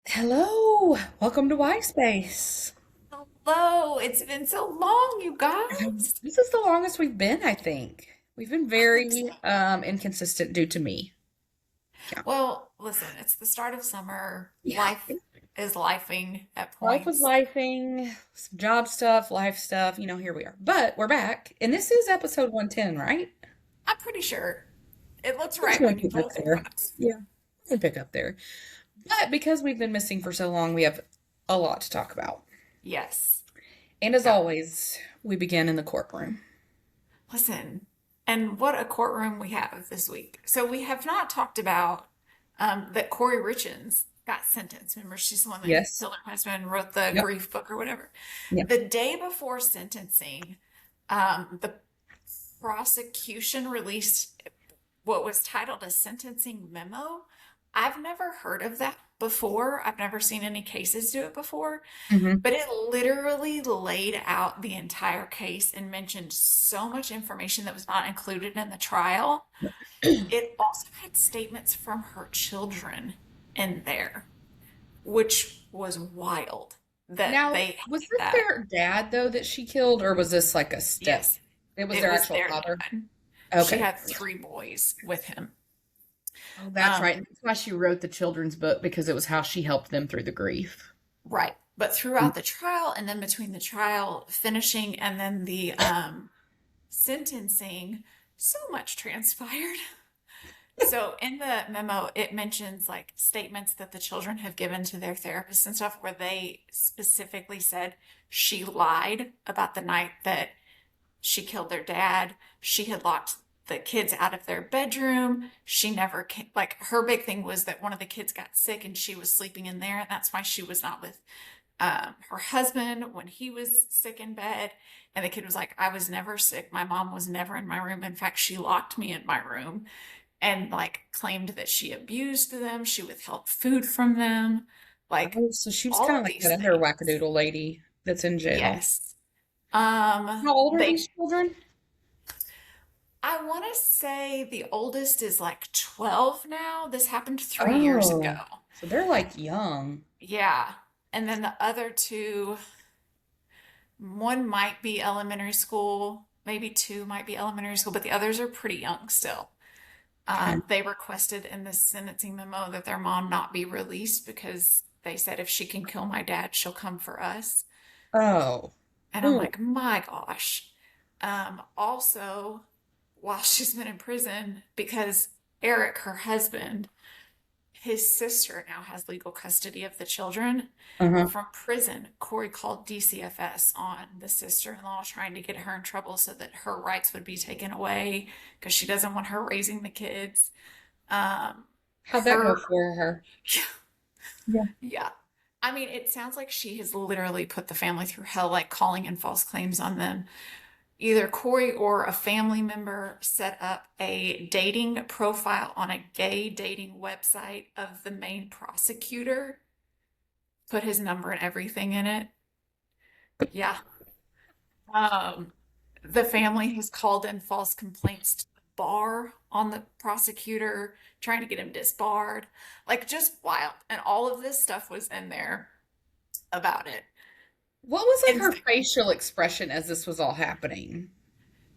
Hello, welcome to Whyspace. Hello, it's been so long, you guys. This is the longest we've been, I think. We've been I think so. very inconsistent due to me. Yeah. Well, listen, it's the start of summer. Yeah. Life is lifing at Life was points. lifing, some job stuff, life stuff, here we are. But we're back, and this is episode 110, right? I'm pretty sure it looks It's right going when to you pick pull up up the there. front. Yeah, we pick up there. But because we've been missing for so long, we have a lot to talk about. Yes. And as Yeah. always, we begin in the courtroom. Listen, and what a courtroom we have this week. So we have not talked about that Khouri Richins got sentenced. Remember, she's the one that Yes. killed her husband, wrote the Yep. grief book or whatever. Yeah. The day before sentencing, the prosecution released what was titled a sentencing memo. I've never heard of that before. I've never seen any cases do it before, Hmm. but it literally laid out the entire case and mentioned so much information that was not included in the trial. It also had statements from her children in there, which was wild that Now, they was had this that. their dad though that she killed, or was this like a step? Yes, It was it their was actual their father. dad. She Okay. had three boys with him. Oh, that's Um, right. That's why she wrote the children's book because it was how she helped them through the grief. right. But throughout the trial, and then between the trial finishing and then the sentencing, so much transpired. So in the memo, it mentions like statements that the children have given to their therapists and stuff where they specifically said she lied about the night that she killed their dad. She had locked the kids out of their bedroom. She never came, like her big thing was that one of the kids got sick and she was sleeping in there. And that's why she was not with her husband when he was sick in bed. And the kid was like, I was never sick. My mom was never in my room. In fact, she locked me in my room and like claimed that she abused them. She withheld food from them. Like Oh, so she was all kind of of like these that other things. wackadoodle lady that's in jail. Yes. How old are They these children? I want to say the oldest is like 12 now. This happened 3 years ago. Oh, so they're like young. Yeah. And then the other two, one might be elementary school, maybe two might be elementary school, but the others are pretty young still. Okay. They requested in the sentencing memo that their mom not be released because they said if she can kill my dad, she'll come for us. Oh. And I'm Ooh. like, my gosh. Also, while she's been in prison, because Eric, her husband, his sister now has legal custody of the children. Uh-huh. From prison, Corey called DCFS on the sister-in-law trying to get her in trouble so that her rights would be taken away because she doesn't want her raising the kids. Um, How'd that go her, for her? Yeah. yeah. I mean, it sounds like she has literally put the family through hell, like calling in false claims on them. Either Corey or a family member set up a dating profile on a gay dating website of the main prosecutor, put his number and everything in it. Yeah. Um, the family has called in false complaints to the bar on the prosecutor, trying to get him disbarred. Like just wild. And all of this stuff was in there about it. What was like And her facial expression as this was all happening?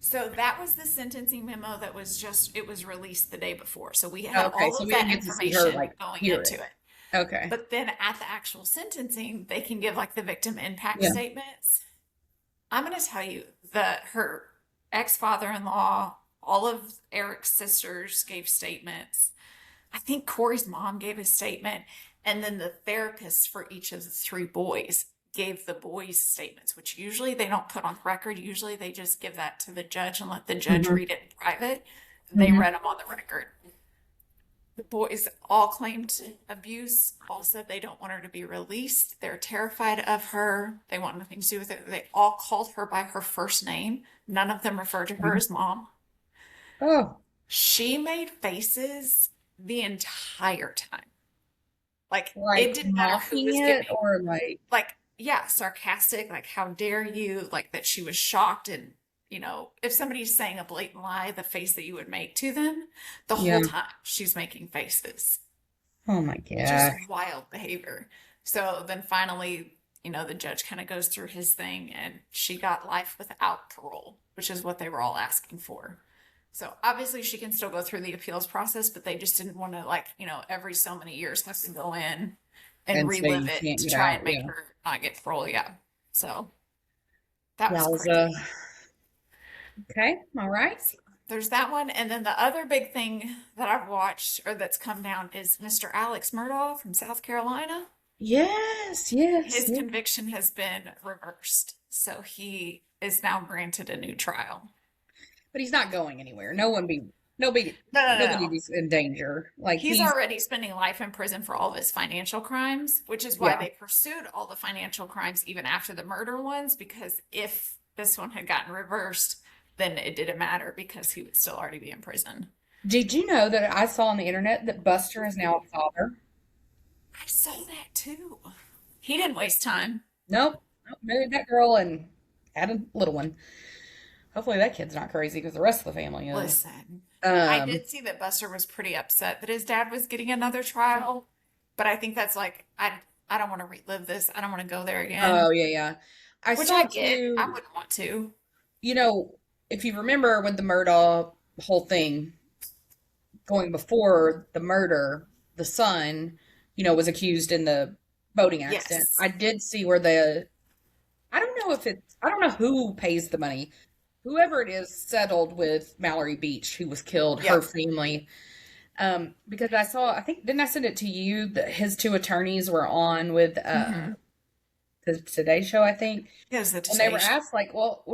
so that was the sentencing memo that was just, it was released the day before. So we had Okay, all so of we that didn't get to see her information like going hear into it. it. Okay. But then at the actual sentencing, they can give like the victim impact Yeah. statements. I'm going to tell you that her ex-father-in-law, all of Eric's sisters gave statements. I think Corey's mom gave a statement, and then the therapists for each of the three boys gave the boys statements, which usually they don't put on record. Usually they just give that to the judge and let the judge Hmm. read it in private. They Hmm. read them on the record. The boys all claimed abuse, all said they don't want her to be released. They're terrified of her. They want nothing to do with it. They all called her by her first name. None of them referred to her as mom. Oh, She made faces the entire time. Like it like didn't matter who mocking was it giving, or like, like, yeah, sarcastic, like, how dare you, like that she was shocked. And, if somebody's saying a blatant lie, the face that you would make to them, the whole yeah. time she's making faces. Oh my Just gosh. wild behavior. So then finally, the judge kind of goes through his thing and she got life without parole, which is what they were all asking for. So obviously she can still go through the appeals process, but they just didn't want to like, every so many years have to go in and And so relive you it can't to get try out. and make Yeah. her not get parole. Yeah. So that was Yowza. crazy. Okay. All right. So there's that one. And then the other big thing that I've watched or that's come down is Mr. Alex Murdaugh from South Carolina. Yes. Yes. His Yes. conviction has been reversed. So he is now granted a new trial. But he's not going anywhere. No, no, no, no. Nobody's in danger. Like He's he's, already spending life in prison for all of his financial crimes, which is why yeah. they pursued all the financial crimes even after the murder ones, because if this one had gotten reversed, then it didn't matter because he would still already be in prison. Did you know that I saw on the internet that Buster is now a father? I saw that too. He didn't waste time. Nope. Nope. Married that girl and had a little one. Hopefully that kid's not crazy because the rest of the family is. Listen, I Um, did see that Buster was pretty upset that his dad was getting another trial, but I think that's like I don't want to relive this. I don't want to go there again, oh yeah, yeah. I which saw I get. I too, wouldn't want to. you know, if you remember when the Murdaugh whole thing going before the murder, the son, was accused in the boating accident. Yes. I did see where I don't know who pays the money. Whoever it is settled with Mallory Beach, who was killed, her Yep. family. Because I think, didn't I send it to you that his two attorneys were on with Mm-hmm. the Today Show, I think, It was the and they Today were Show. asked like, "Well,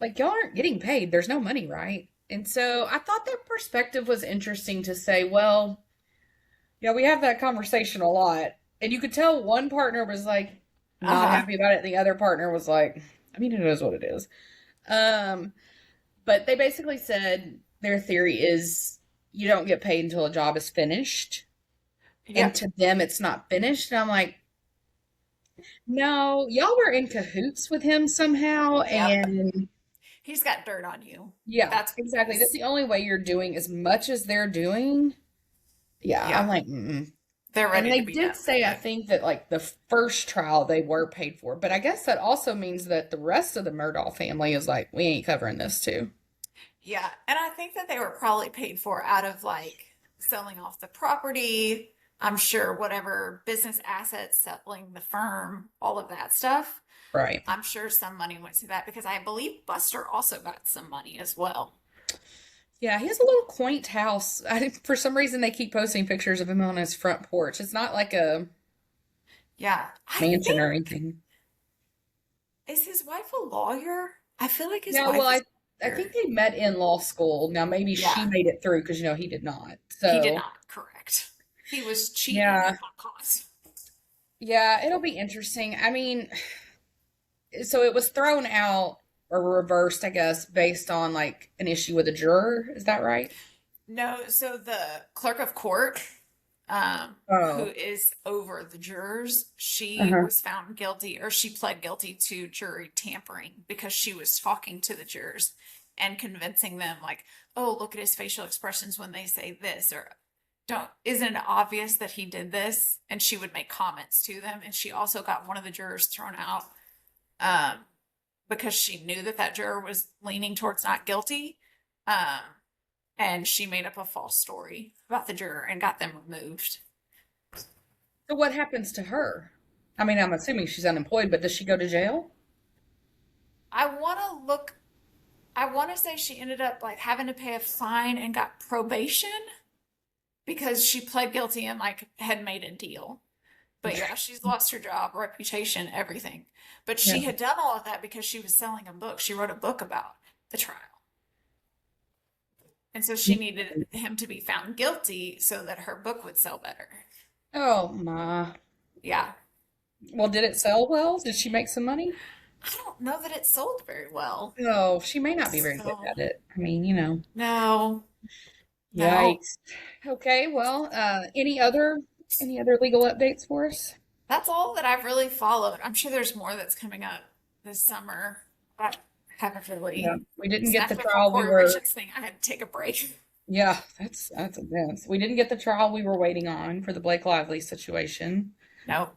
like y'all aren't getting paid? There's no money, right?" And so I thought their perspective was interesting to say, well, yeah, we have that conversation a lot, and you could tell one partner was like not Uh-huh. happy about it, and the other partner was like, I mean, it is what it is. Um, but they basically said their theory is you don't get paid until a job is finished. And Yep. to them, it's not finished. And I'm like, no, y'all were in cahoots with him somehow. Yep. And He's got dirt on you. yeah, That's what it exactly. That's is. the only way you're doing as much as they're doing. Yeah, I'm Yeah. like, mm-mm. They're And ready they to be did done with say, I it. think that like the first trial they were paid for, but I guess that also means that the rest of the Murdaugh family is like, we ain't covering this too. Yeah. And I think that they were probably paid for out of like selling off the property. I'm sure whatever business assets, selling the firm, all of that stuff. Right. I'm sure some money went to that because I believe Buster also got some money as well. Yeah, he has a little quaint house. For some reason, they keep posting pictures of him on his front porch. It's not like a Yeah. I mansion or think, anything. is his wife a lawyer? I feel like his No, well, wife is a I lawyer. think they met in law school. Now, maybe she Yeah. made it through because, he did not. He did So, not, correct. He was cheating yeah, and not cause. yeah, it'll be interesting. I mean, so it was thrown out or reversed, I guess, based on like an issue with a juror. Is that right? No, so the clerk of court, who Oh, is over the jurors, she uh-huh. was found guilty, or she pled guilty to jury tampering because she was talking to the jurors and convincing them, like, oh, look at his facial expressions when they say this, or don't, isn't it obvious that he did this? And she would make comments to them. And she also got one of the jurors thrown out um, because she knew that that juror was leaning towards not guilty. Um, and she made up a false story about the juror and got them removed. So what happens to her? I mean, I'm assuming she's unemployed, but does she go to jail? I want to look, I want to say she ended up like having to pay a fine and got probation because she pled guilty and like had made a deal. But yeah, she's lost her job, reputation, everything. But Yeah. she had done all of that because she was selling a book. She wrote a book about the trial. And so she needed him to be found guilty so that her book would sell better. Oh my. Yeah. Well, did it sell well? Did she make some money? I don't know that it sold very well. Oh, she may not be very good So, at it. I mean, no, no, yikes. Okay, well, any other legal updates for us? that's all that I've really followed. I'm sure there's more that's coming up this summer. I haven't Yeah, really we didn't get the snapped up on trial we Khouri were. Richins thing. I had to take a break. Yeah, that's intense. We didn't get the trial we were waiting on for the Blake Lively situation. No.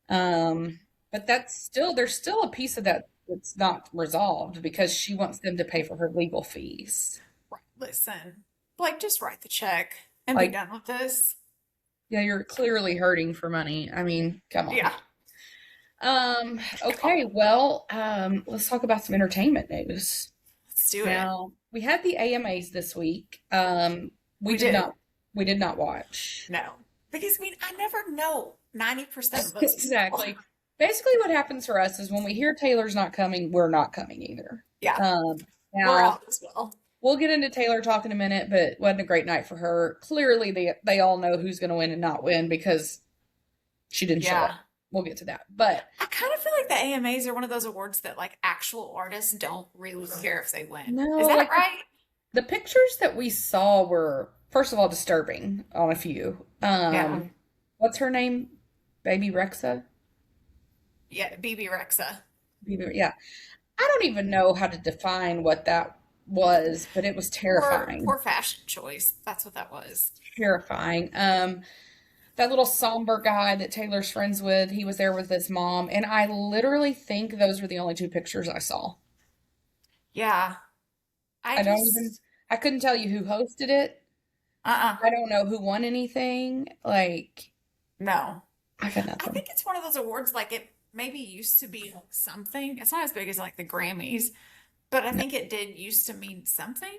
Um, but there's still a piece of that that's not resolved because she wants them to pay for her legal fees. Right. Listen, like, just write the check and be Like, done with this. yeah, you're clearly hurting for money. I mean, come on. Yeah. Okay, well, let's talk about some entertainment news. Let's do it. Now, we had the AMAs this week. We We did did. not we did not watch. No. Because, I mean, I never know 90% of those people. Exactly. Basically, what happens for us is when we hear Taylor's not coming, we're not coming either. Yeah. Um, We're Now out as well. we'll get into Taylor Talk in a minute, but wasn't a great night for her. Clearly, they all know who's going to win and not win because she didn't show Yeah. up. We'll get to that, but I kind of feel like the AMAs are one of those awards that like actual artists don't really care if they win. no, Is that like right? the pictures that we saw were first of all disturbing on a few. Yeah. What's her name? Baby Rexa? Yeah. BB Rexa. Yeah. I don't even know how to define what that was, but it was terrifying. Poor fashion choice. That's what that was. Terrifying. That little somber guy that Taylor's friends with, he was there with his mom, and I literally think those were the only two pictures I saw. Yeah. I I don't even, just, I couldn't tell you who hosted it. uh-uh. I don't know who won anything. Like, No. I got I nothing. think it's one of those awards like it maybe used to be something. It's not as big as like the Grammys, but I No. think it did used to mean something.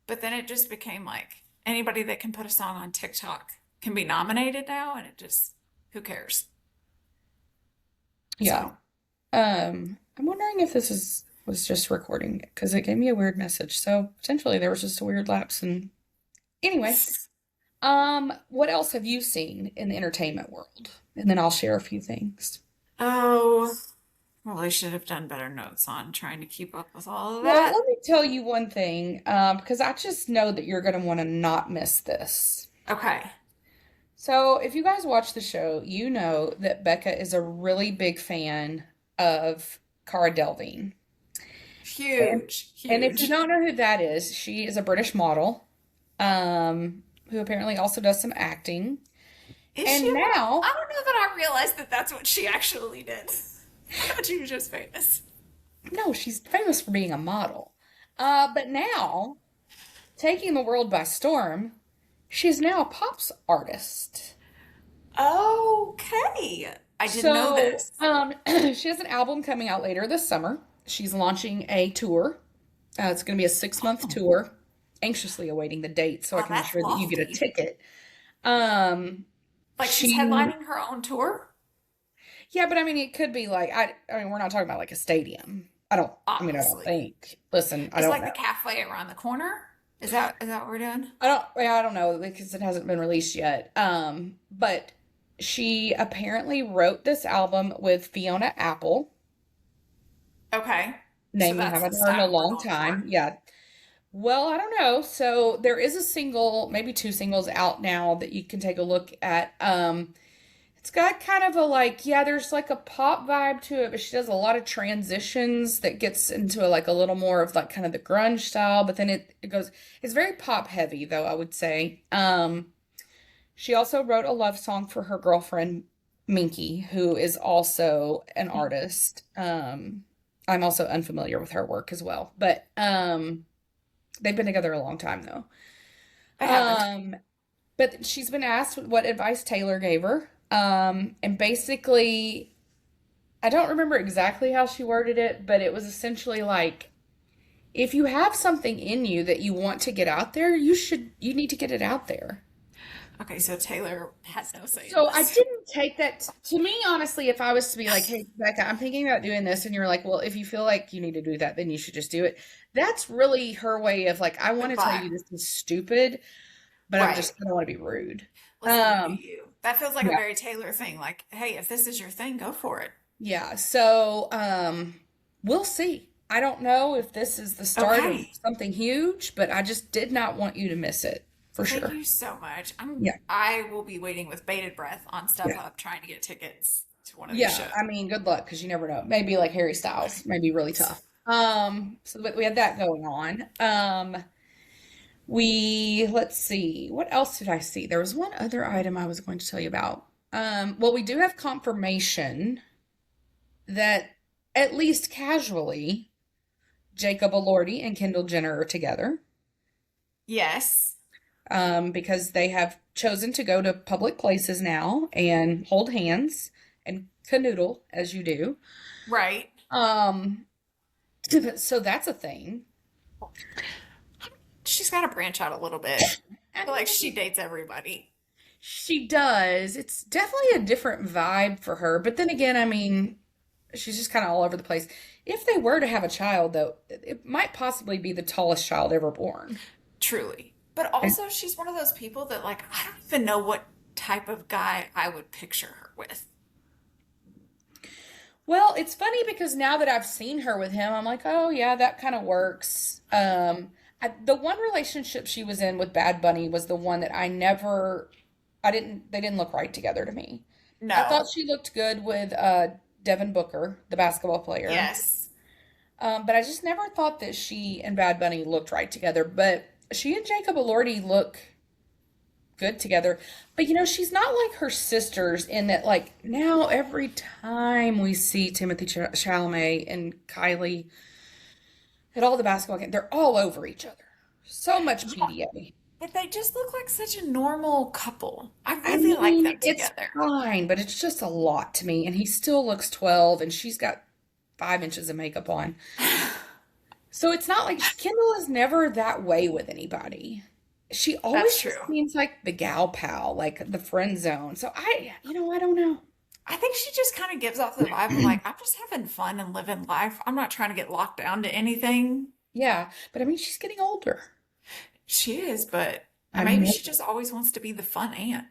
But then it just became like anybody that can put a song on TikTok can be nominated now, and it just, who cares? Yeah. So, I'm wondering if this was just recording because it gave me a weird message. So potentially there was just a weird lapse. And anyway, what else have you seen in the entertainment world? And then I'll share a few things. oh, well, I should have done better notes on trying to keep up with all of Well, that. let me tell you one thing, because I just know that you're going to want to not miss this. Okay. So, if you guys watch the show, you know that Becca is a really big fan of Cara Delevingne. And, Huge, and if you huge. don't know who that is, she is a British model, who apparently also does some acting. Is she And a model? now, I don't know that I realized that that's what she actually did. I thought she was just famous. no, she's famous for being a model. But now, taking the world by storm, she's now a pops artist. Okay. I didn't know So, this. she has an album coming out later this summer. She's launching a tour. It's going to be a 6 month Oh, tour. Anxiously awaiting the date so I oh, can that's ensure that you get a lofty. ticket. Um, Like she's she, headlining her own tour? yeah, but I mean, it could be like, I mean, we're not talking about like a stadium. I don't Obviously. think. Listen, I It's don't like know. the cafe around the corner. Is that what we're doing? I don't know because it hasn't been released yet. But she apparently wrote this album with Fiona Apple, Okay. So name you that's the haven't heard in a style we're long going for. time. Yeah. Well, I don't know. So there is a single, maybe two singles out now that you can take a look at. It's got kind of a like, yeah, there's like a pop vibe to it, but she does a lot of transitions that gets into like a little more of like kind of the grunge style, but then it goes, it's very pop heavy though, I would say. She also wrote a love song for her girlfriend, Minky, who is also an artist. I'm also unfamiliar with her work as well, but they've been together a long time though. I haven't. Um, but she's been asked what advice Taylor gave her. And basically, I don't remember exactly how she worded it, but it was essentially like, if you have something in you that you want to get out there, you need to get it out there. Okay, so Taylor has no say in So I this. didn't take that to me, honestly, if I was to be like, hey, Becca, I'm thinking about doing this, and you're like, well, if you feel like you need to do that, then you should just do it. That's really her way of like, I want to tell Goodbye. you this is stupid, but Right. I don't want to be rude. Listen, you do Um, you. That feels like a yeah. very Taylor thing. Like, hey, if this is your thing, go for it. Yeah, so we'll see. I don't know if this is the start of Okay. something huge, but I just did not want you to miss it for Well, thank sure. you so much. Yeah, I will be waiting with bated breath on yeah, StubHub trying to get tickets to one of these yeah. shows. I mean, good luck because you never know. Maybe like Harry Styles, maybe really tough. So but we had that going on. Let's see, what else did I see? There was one other item I was going to tell you about. Well, we do have confirmation that at least casually, Jacob Elordi and Kendall Jenner are together. Yes. Because they have chosen to go to public places now and hold hands and canoodle as you do. Right. Um, so that's a thing. She's got to branch out a little bit. I feel like she dates everybody. She does. It's definitely a different vibe for her. But then again, I mean, she's just kind of all over the place. If they were to have a child, though, it might possibly be the tallest child ever born. Truly. But also, she's one of those people that, like, I don't even know what type of guy I would picture her with. Well, it's funny because now that I've seen her with him, I'm like, oh yeah, that kind of works. The one relationship she was in with Bad Bunny was the one that they didn't look right together to me. I thought No. she looked good with Devin Booker, the basketball player. Yes. But I just never thought that she and Bad Bunny looked right together. But she and Jacob Elordi look good together. But she's not like her sisters in that, like, now every time we see Timothy Chalamet and Kylie at all the basketball games, they're all over each other. So much Yeah. PDA. But they just look like such a normal couple. I I really like mean, them it's together. fine, but it's just a lot to me. And he still looks 12, and she's got 5 inches of makeup on. So it's not like Kendall is never that way with anybody. She always That's just true. seems like the gal pal, like the friend zone. So I don't know. I think she just kind of gives off the vibe of like, I'm just having fun and living life. I'm not trying to get locked down to anything. Yeah, but I mean, she's getting older. She is, but I maybe mean, she just always wants to be the fun aunt.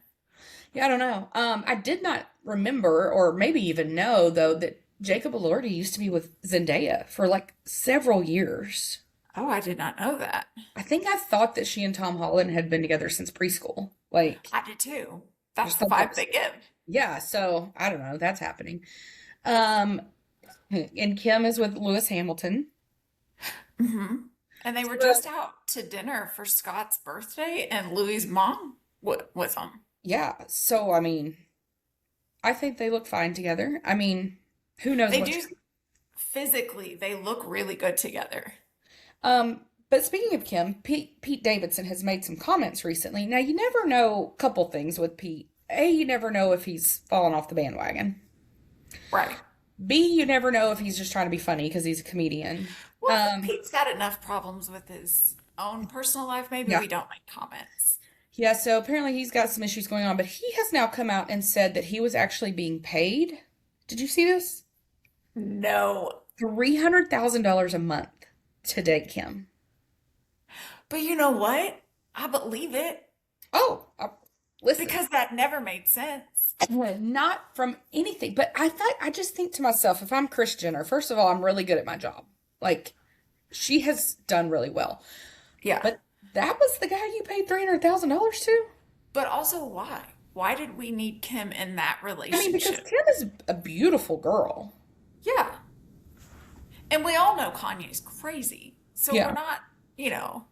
yeah, I don't know. I did not remember, or maybe even know, though, that Jacob Elordi used to be with Zendaya for like several years. Oh, I did not know that. I think I thought that she and Tom Holland had been together since preschool. Like, I did too. I That's just the thought that vibe was, they give. yeah, so I don't know. That's happening. Um, and Kim is with Lewis Hamilton. Hmm. And they were So, just out to dinner for Scott's birthday, and Louis' mom with them. yeah, so I mean, I think they look fine together. I mean, who knows They what's. do physically, they look really good together. But speaking of Kim, Pete Davidson has made some comments recently. Now, you never know, couple things with Pete. A, you never know if he's fallen off the bandwagon. Right. B, you never know if he's just trying to be funny because he's a comedian. Well, I think Um, Pete's got enough problems with his own personal life. Maybe yeah. we don't make comments. Yeah, so apparently he's got some issues going on, but he has now come out and said that he was actually being paid. Did you see this? No. $300,000 a month to date Kim. But you know what? I believe it Oh, listen. because that never made sense. Not from anything, but I just think to myself, if I'm Kris Jenner, first of all, I'm really good at my job. Like, she has done really well. Yeah. But that was the guy you paid $300,000 to? But also, why? Why did we need Kim in that I mean, because relationship? Kim is a beautiful girl. Yeah. And we all know Kanye's crazy. So we're Yeah. not, you know,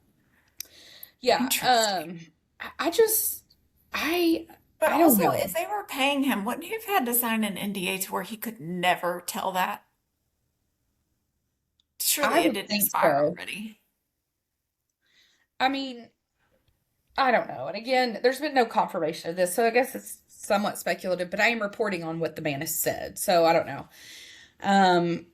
Yeah. interesting. I just But I don't also, know. if they were paying him, wouldn't he have had to sign an NDA to where he could never tell that? I Surely it would didn't think expire so. already. I mean, I don't know. And again, there's been no confirmation of this, so I guess it's somewhat speculative, but I am reporting on what the man has said, so I don't know. Um,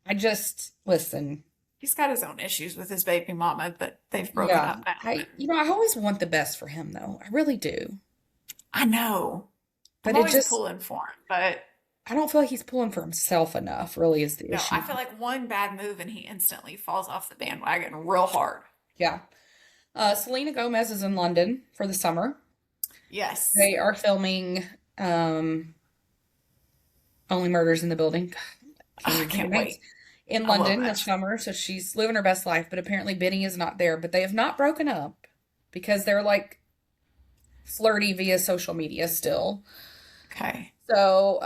I just listen. He's got his own issues with his baby mama, but they've broken Yeah, up now. I always want the best for him, though. I really do. I know. I'm But it always just, pulling for him, but I don't feel like he's pulling for himself enough, really, is the no, I issue. feel like one bad move and he instantly falls off the bandwagon real hard. Yeah. Selena Gomez is in London for the summer. Yes. They are filming Only Murders in the Building. Can't Oh, I even think of can't names. wait. In I love London that this show. summer, so she's living her best life, but apparently Benny is not there. But they have not broken up because they're like flirty via social media still. Okay. So,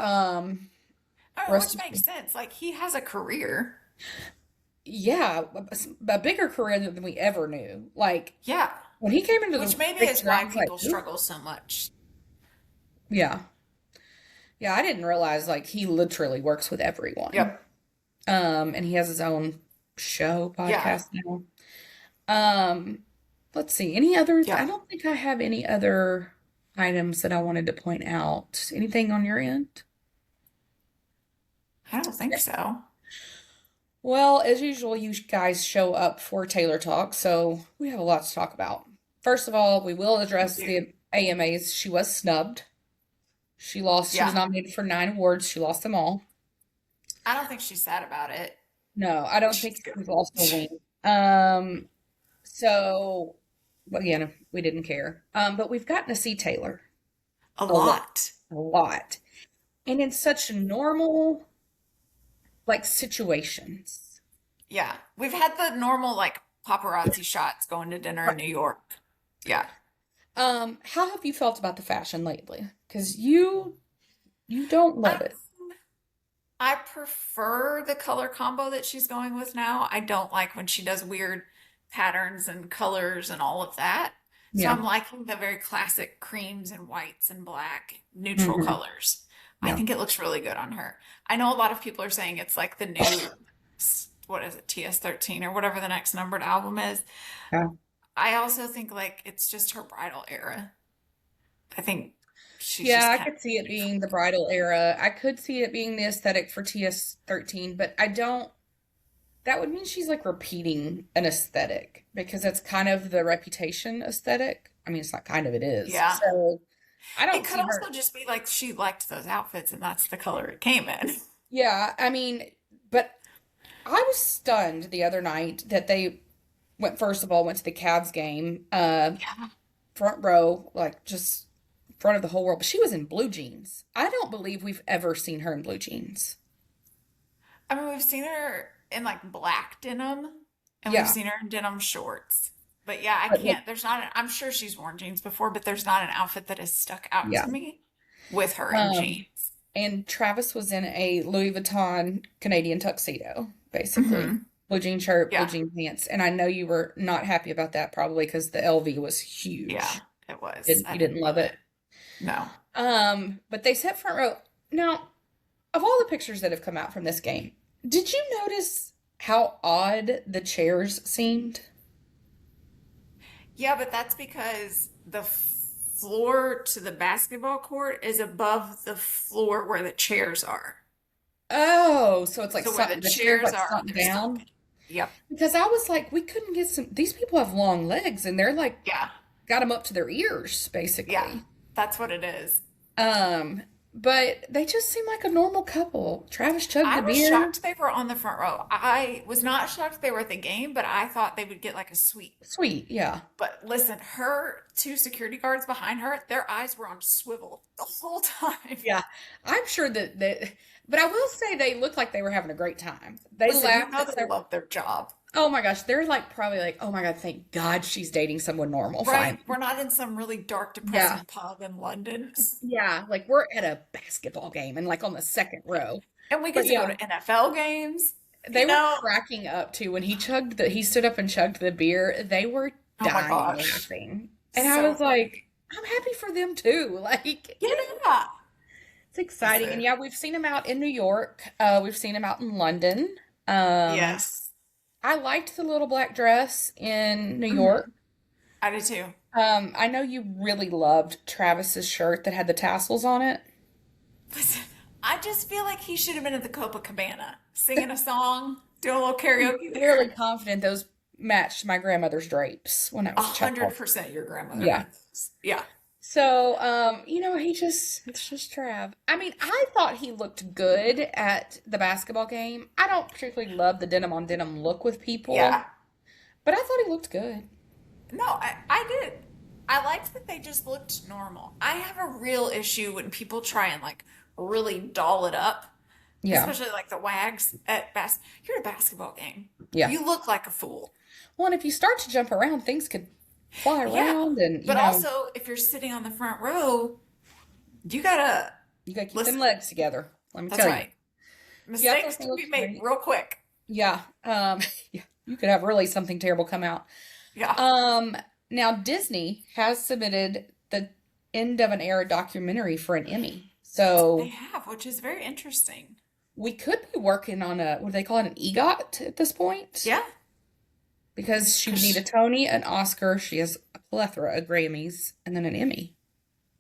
Oh, which rest makes sense. Like he has a career. yeah, a bigger career than we ever knew. Like Yeah. when he came into the Which maybe is picture, I why was like, people "Ooh." struggle so much. Yeah, yeah, I didn't realize like he literally works with everyone. Yep. And he has his own show Yeah. podcast now. Um, let's see, any other? Yeah. I don't think I have any other items that I wanted to point out. Anything on your end? I don't think so. Well, as usual, you guys show up for Taylor Talk, so we have a lot to talk about. First of all, we will We address do. the AMAs. She was snubbed. She lost. She was Yeah. nominated for 9 awards. She lost them all. I don't think she's sad about it. No, I don't think She's good. she's lost a win. Um, so, well, yeah, no, we didn't care. But we've gotten to see Taylor A a lot, lot. a lot, and in such normal, like situations. Yeah. We've had the normal like paparazzi shots going to dinner in Right. New York. Yeah. How have you felt about the fashion lately? Because you don't I love it. I prefer the color combo that she's going with now. I don't like when she does weird patterns and colors and all of that. So Yeah. I'm liking the very classic creams and whites and black neutral Hmm. colors. I Yeah. think it looks really good on her. I know a lot of people are saying it's like the new, what is it, TS13 or whatever the next numbered album is. Yeah. I also think like it's just her bridal era. I think she's Yeah, just I kind could see of it ready for being the it. bridal era. I could see it being the aesthetic for TS13, but I don't. That would mean she's like repeating an aesthetic because that's kind of the reputation aesthetic. I mean, it's not kind of, it is. Yeah. So I It don't could see her. also just be like she liked those outfits and that's the color it came in. Yeah, I mean, but I was stunned the other night that they went, first of all, went to the Cavs game, Yeah. front row, like just front of the whole world. But she was in blue jeans. I don't believe we've ever seen her in blue jeans. I mean, we've seen her in like black denim and we've Yeah, seen her in denim shorts. But yeah, I but like, can't, there's not, I'm sure she's worn jeans before, but there's not an outfit that has stuck out yeah. to me with her in Um, jeans. and Travis was in a Louis Vuitton Canadian tuxedo, basically. Hmm. Blue jean shirt, blue Yeah. jean pants. And I know you were not happy about that probably because the LV was Yeah, huge. it was. Didn't I you didn't didn't love love it? it. No. But they sat front row. Now, of all the pictures that have come out from this game, did you notice how odd the chairs seemed? Yeah, but that's because the floor to the basketball court is above the floor where the chairs are. Oh, so it's like So where the something, the chair's chairs like are, sunk they're down? sunk. Yep. Because I was like, we couldn't get some, these people have long legs and they're like, Yeah. got them up to their ears, Yeah. basically. That's what it is. Um, but they just seem like a normal couple. Travis chugged I the was beer. shocked they were on the front row. I was not shocked they were at the game, but I thought they would get like a suite. Sweet, yeah. But listen, her two security guards behind her, their eyes were on swivel the whole time. Yeah. I'm sure but I will say they looked like they were having a great time. They Listen, you laughed know at they several. love their job. Oh my gosh, they're like probably like, oh my God, thank God she's dating someone normal. Right? Fine. We're not in some really dark, Yeah. depressing pub in London. Yeah. Like we're at a basketball game and like on the second row. And we But get to go yeah, to NFL games. they You were know? cracking up too when he stood up and chugged the beer. They were Oh my dying gosh. laughing. And I So was funny. like, I'm happy for them too. Like, Yeah. it's exciting. And Listen. yeah, we've seen him out in New York. We've seen him out in London. Um, Yes. I liked the little black dress in New Hmm. York. I do too. I know you really loved Travis's shirt that had the tassels on it. Listen, I just feel like he should have been at the Copacabana singing a song, doing a little karaoke Fairly there. confident those matched my grandmother's drapes when I A was a child. 100% your grandmother Yeah. had those. Yeah. So, it's just Trav. I mean, I thought he looked good at the basketball game. I don't particularly love the denim on denim look with people, Yeah. but I thought he looked good. No, I did. I liked that they just looked normal. I have a real issue when people try and like really doll it up, Yeah. especially like the wags at You're at a basketball game. Yeah. You look like a fool. Well, and if you start to jump around, things could fly Yeah. around and, But also, if you're sitting on the front row, you gotta you gotta keep them listen. legs together. Let me That's tell you. right. Yeah, I Mistakes thought he can be looked made great. real quick. Yeah. Yeah, you could have really something terrible come out. Yeah, Um, Now Disney has submitted the end of an era documentary for an Emmy. they So have, which is very interesting. we could be working on a, what do they call it, an EGOT at this point? Yeah, Because she would need a because Tony, an Oscar, she has a plethora of Grammys, and then an Emmy.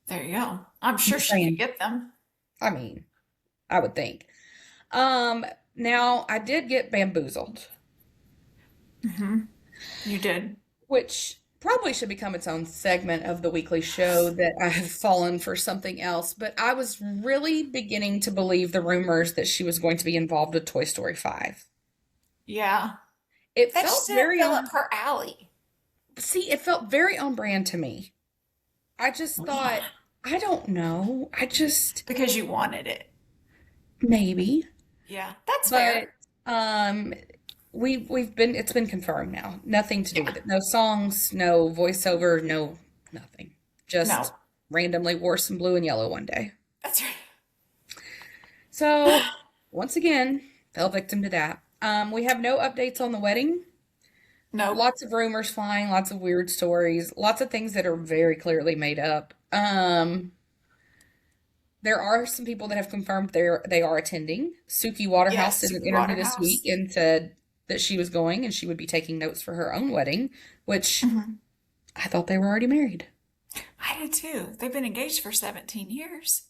there you go. I'm I'm sure just she could saying, get them. I mean, I would think. Um, Now I did get bamboozled, Hmm. You did. which probably should become its own segment of the weekly show that I have fallen for something else, but I was really beginning to believe the rumors that she was going to be involved with Toy Story 5. Yeah. It That felt just didn't very fill up on, her alley. see, it felt very on brand to me. I just thought, Yeah. I don't know. I just Because you wanted it. maybe, Yeah, that's but fair. um we've been it's been confirmed now. Nothing to do Yeah. with it. No songs, no voiceover, no nothing. No, Just randomly wore some blue and yellow one day. that's right. So, once again, fell victim to that. We have no updates on the wedding. Nope. Lots of rumors flying, lots of weird stories, lots of things that are very clearly made up. There are some people that have confirmed they are attending. Suki Waterhouse Yes, did an Suki interview this week Waterhouse. and said that she was going and she would be taking notes for her own wedding, which Hmm. I thought they were already married. I did too. They've been engaged for 17 years.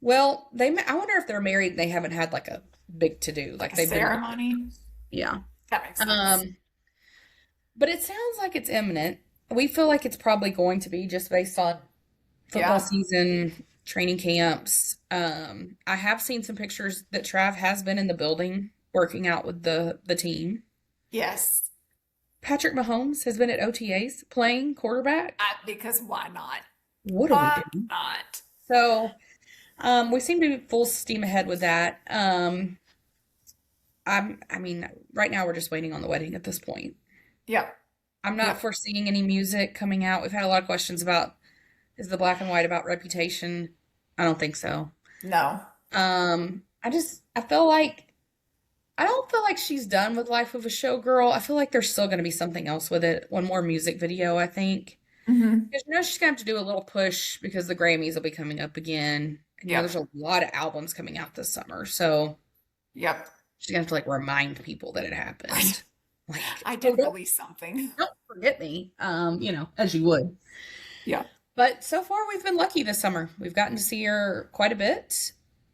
Well, I wonder if they're married and they haven't had like a big to do, Like like a they've been, ceremony. yeah. That makes sense. Um, but it sounds like it's imminent. We feel like it's probably going to be just based on football Yeah. season, training camps. I have seen some pictures that Trav has been in the building working out with the team. Yes. Patrick Mahomes has been at OTAs playing quarterback. Because why not? What are we Why doing? not? So, we seem to be full steam ahead with that. I mean, right now we're just waiting on the wedding at this point. Yep. I'm not Yep. foreseeing any music coming out. We've had a lot of questions about is the black and white about Reputation? I don't think so. No. I feel like I don't feel like she's done with Life of a Showgirl. I feel like there's still going to be something else with it. One more music video, I think. Hmm. Because she's going to have to do a little push because the Grammys will be coming up again. And there's Yep. a lot of albums coming out this summer. So Yep. she's going to have to like remind people that it happened. Like, I oh, did release something. don't forget me. As you would. Yeah. But so far, we've been lucky this summer. We've gotten to see her quite a bit,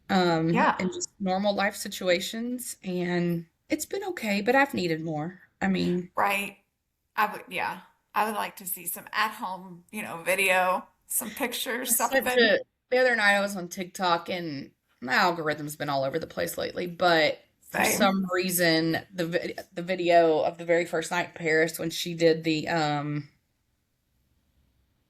Yeah. in just normal life situations, and it's been okay, but I've needed more. I mean, Right. I would, yeah. I would like to see some at home, video, some pictures, I said something. to the other night I was on TikTok, and my algorithm's been all over the place lately, but for Same. some reason, the video of the very first night in Paris when she did the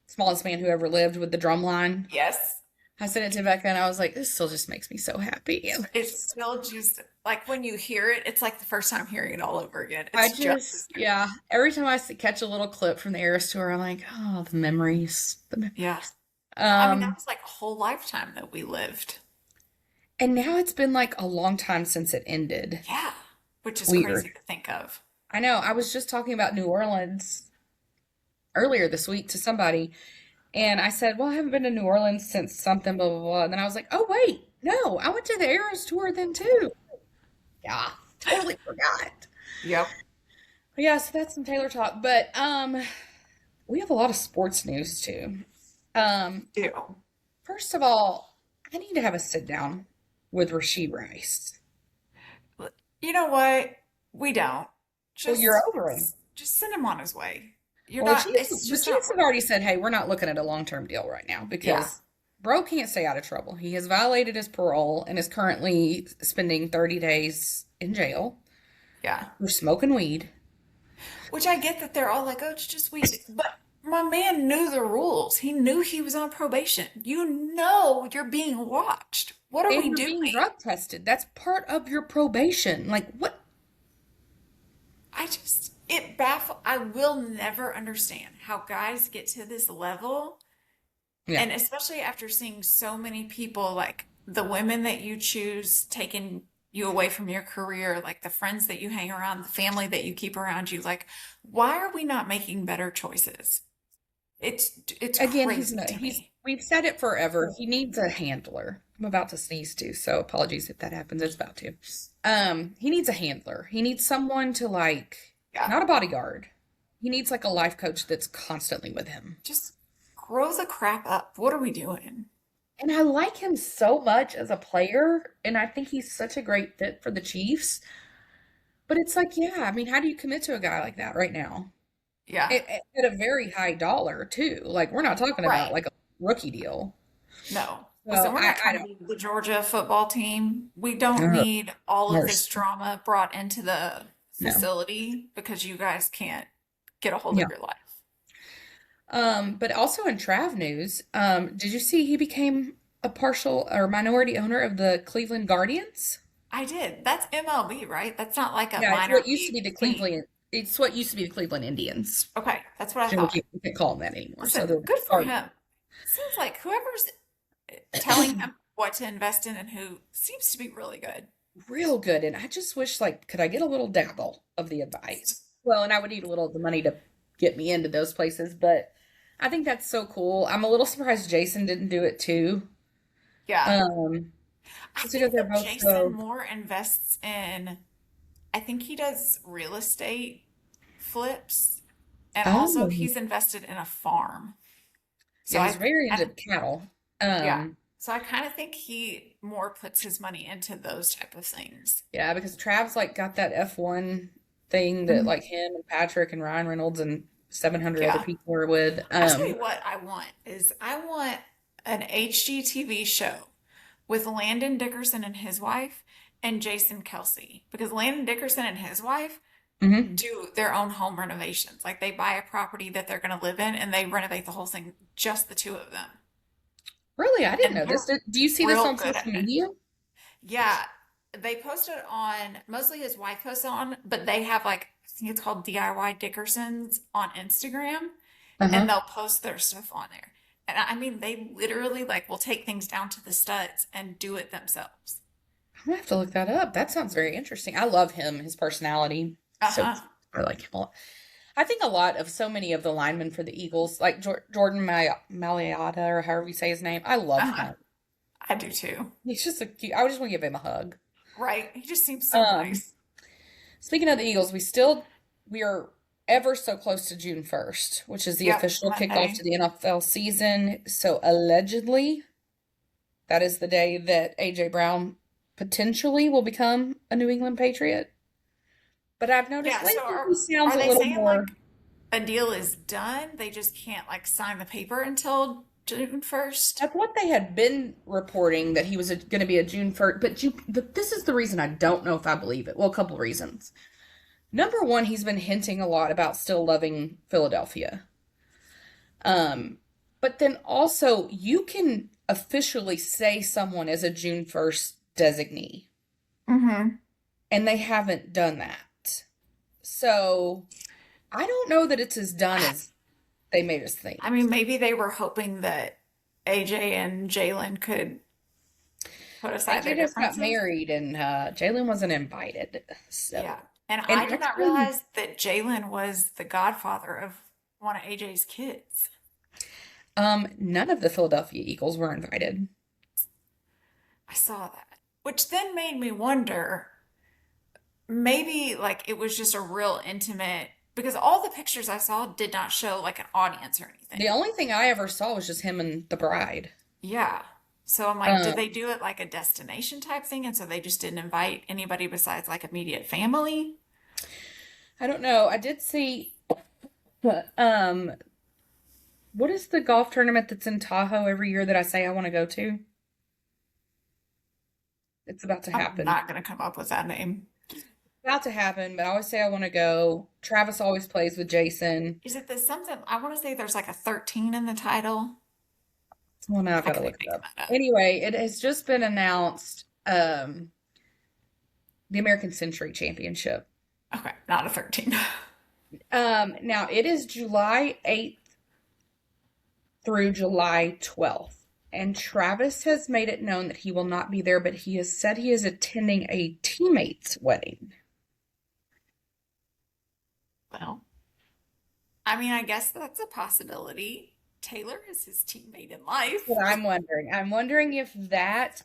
smallest man who ever lived with the drum line. Yes. I sent it to Becca, and I was like, this still just makes me so happy. It's still just like when you hear it, it's like the first time hearing it all over again. I It's just as just, good. yeah. Every time catch a little clip from the Eras tour, I'm like, oh, the memories, the Yeah. memories. I mean, that Um, was like a whole lifetime that we lived. and now it's been like a long time since it ended. Yeah. Which is Weird. crazy to think of. I know. I was just talking about New Orleans earlier this week to somebody, and I said, well, I haven't been to New Orleans since something, blah, blah, blah. And then I was like, oh, wait, no, I went to the Eras tour then too. Yeah, totally forgot. Yep. But yeah, so that's some Taylor talk. But we have a lot of sports news too. Um, Do. First of all, I need to have a sit down with Rasheed Rice. You know what? We don't. Well, you're Just over him. just send him on his way. You're Well, not, it's The just not Chiefs have worth already it. said, hey, we're not looking at a long term deal right now Yeah. because Bro can't stay out of trouble. He has violated his parole and is currently spending 30 days in jail Yeah. for smoking weed. Which I get that they're all like, oh, it's just weed. But my man knew the rules. He knew he was on probation. You know you're being watched. What are And we you're doing? being drug tested. That's part of your probation. Like, what? It baffles. I will never understand how guys get to this level. Yeah. And especially after seeing so many people, like the women that you choose taking you away from your career, like the friends that you hang around, the family that you keep around you. Like, why are we not making better choices? It's Again, crazy to me. we've said it forever. He needs a handler. I'm about to sneeze too, so apologies if that happens. It's about to. He needs a handler. He needs someone to like, Yeah. not a bodyguard. He needs like a life coach that's constantly with him. Just grow the crap up. What are we doing? And I like him so much as a player, and I think he's such a great fit for the Chiefs. But it's like, yeah, I mean, how do you commit to a guy like that right now? Yeah. At a very high dollar too. Like we're not talking about Right. like a rookie deal. No. So Listen, we're not I trying to don't. be the Georgia football team. We don't Ugh, need all of this worse. drama brought into the No. facility because you guys can't get a hold Yeah. of your life. But also in Trav news, did you see he became a partial or minority owner of the Cleveland Guardians? I did. That's MLB, right? That's not like a Yeah, it's minor what used to league be the team. Cleveland. It's what used to be the Cleveland Indians. Okay, that's what I And thought. we can't call them that anymore. So Listen, the good for Guardians. him. Seems like whoever's telling him what to invest in and who seems to be really good. Real good. And I just wish, like, could I get a little dabble of the advice? Well, and I would need a little of the money to get me into those places, but I think that's so cool. I'm a little surprised Jason didn't do it too. Yeah. Um, I just because think they're that both Jason so. Moore invests in, I think he does real estate flips, and also Oh, he's invested in a farm. So yeah, he's very I into cattle. yeah. Um, So I kind of think he more puts his money into those type of things. yeah, because Trav's like got that F1 thing that Mhm. like him and Patrick and Ryan Reynolds and 700 other Yeah. people are with. I tell you what I want an HGTV show with Landon Dickerson and his wife and Jason Kelsey because Landon Dickerson and his wife Mhm. do their own home renovations. Like they buy a property that they're going to live in and they renovate the whole thing, just the two of them. Really, I didn't And know this. they're Do you see this real on good at social it. media? Yeah, they post it on, mostly his wife posts it on, but they have like, I think it's called DIY Dickersons on Instagram, and Uh-huh. they'll post their stuff on there. And I mean, they literally like will take things down to the studs and do it themselves. I'm gonna have to look that up. That sounds very interesting. I love him, his personality. So Uh-huh. I like him a lot. I think a lot of so many of the linemen for the Eagles, like Jordan Mailata or however you say his name, I love Uh-huh. him. I do too. He's just a cute. I would just want to give him a hug. Right? He just seems so Um, nice. Speaking of the Eagles, we are ever so close to June 1st, which is the Yep, official kickoff to Monday. the NFL season. So allegedly, that is the day that AJ Brown potentially will become a New England Patriot. But I've noticed Yeah, so lately he sounds are a they little saying more. like a deal is done? They just can't like sign the paper until June 1st? That's what they had been reporting that he was going to be a June 1st. But this is the reason I don't know if I believe it. Well, a couple reasons. Number one, he's been hinting a lot about still loving Philadelphia. Um, but then also, you can officially say someone is a June 1st designee, Mm-hmm. and they haven't done that. So I don't know that it's as done as they made us think. I mean, maybe they were hoping that AJ and Jalen could put aside AJ their just got differences. married, and Jalen wasn't invited. Yeah. So, And and I did not actually, realize that Jalen was the godfather of one of AJ's kids. none of the Philadelphia Eagles were invited. I saw that, which then made me wonder maybe like it was just a real intimate, because all the pictures I saw did not show like an audience or The anything. only thing I ever saw was just him and the bride. Yeah. So I'm like, did Um, they do it like a destination type thing? And so they just didn't invite anybody besides like immediate family? I don't know. I did see, um, what is the golf tournament that's in Tahoe every year that I say I want to go to? It's about to I'm happen. not going to come up with that name. About to happen, but I always say I want to go. Travis always plays with Jason. Is it the something? I want to say there's like a 13 in the title. Well, now I've I got to could be look it making up. that up. Anyway, it has just been announced, the American Century Championship. Okay, not a 13. Now it is July 8th through July 12th. And Travis has made it known that he will not be there, but he has said he is attending a teammate's wedding. Well, I mean, I guess that's a possibility. Taylor is his teammate in life. What I'm wondering. I'm wondering if that,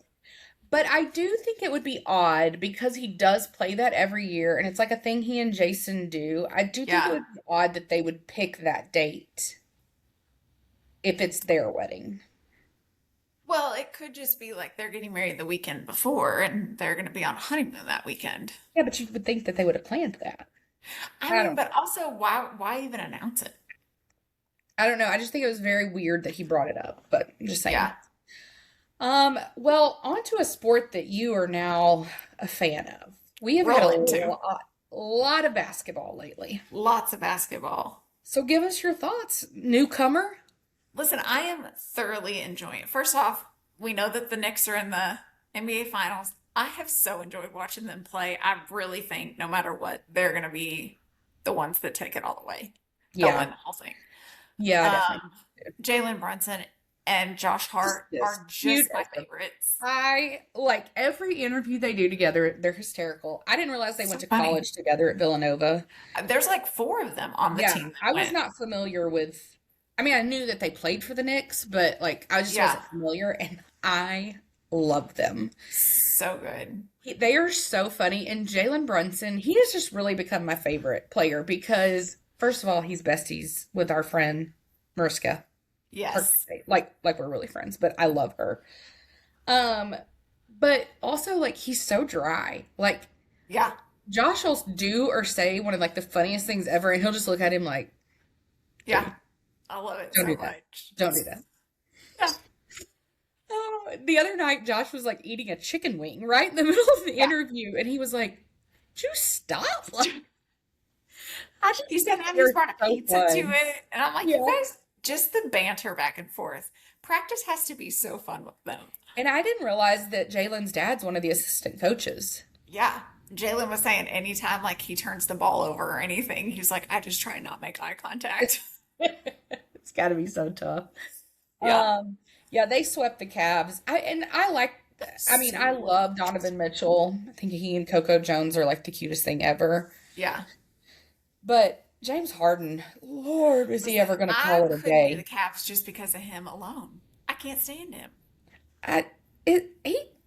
but I do think it would be odd because he does play that every year, and it's like a thing he and Jason do. I do think it Yeah. would be odd that they would pick that date if it's their wedding. Well, it could just be like they're getting married the weekend before and they're going to be on honeymoon that weekend. Yeah, but you would think that they would have planned that. I I mean, don't. but also why even announce it? I don't know. I just think it was very weird that he brought it up, but I'm just saying. Yeah. Well, on to a sport that you are now a fan of. We have had Roll into. a lot of basketball lately. Lots of basketball. So give us your thoughts, newcomer. Listen, I am thoroughly enjoying it. First off, we know that the Knicks are in the NBA Finals. I have so enjoyed watching them play. I really think no matter what, they're going to be the ones that take it all the way. They'll win Yeah, the whole thing. yeah, definitely. Um, Jalen Brunson and Josh Hart Just are cute. just my favorites. I like every interview they do together. They're hysterical. I didn't realize they So went to funny. college together at Villanova. There's like four of them on the Yeah, team I that was went. not familiar with. I mean, I knew that they played for the Knicks, but like I just Yeah, wasn't familiar, and I love them. so good. They are so funny, and Jalen Brunson, he has just really become my favorite player because first of all, he's besties with our friend Mariska. Yes. Like we're really friends, but I love her. Um, but also like he's so dry. Like Yeah. Josh will do or say one of like the funniest things ever, and he'll just look at him like, Yeah. dude, I love it don't so do that. much. Don't do that. Yeah. Oh, the other night, Josh was like eating a chicken wing right in the middle of the Yeah. interview, and he was like, "Did you stop?" Like, I just He said think Emmy's they're brought a so pizza to fun. it. And I'm like, you Yeah. guys, just the banter back and forth. Practice has to be so fun with them. And I didn't realize that Jalen's dad's one of the assistant coaches. Yeah. Jalen was saying anytime like he turns the ball over or anything, he's like, I just try and not make eye contact. It's got to be so tough. Yeah. Yeah, they swept the Cavs. I like. I mean, I So, love Donovan Mitchell. I think he and Coco Jones are like the cutest thing ever. yeah. But James Harden, Lord, is he ever Listen, going to I call it a couldn't be the day? Cavs just because of him alone. I can't stand him. Isn't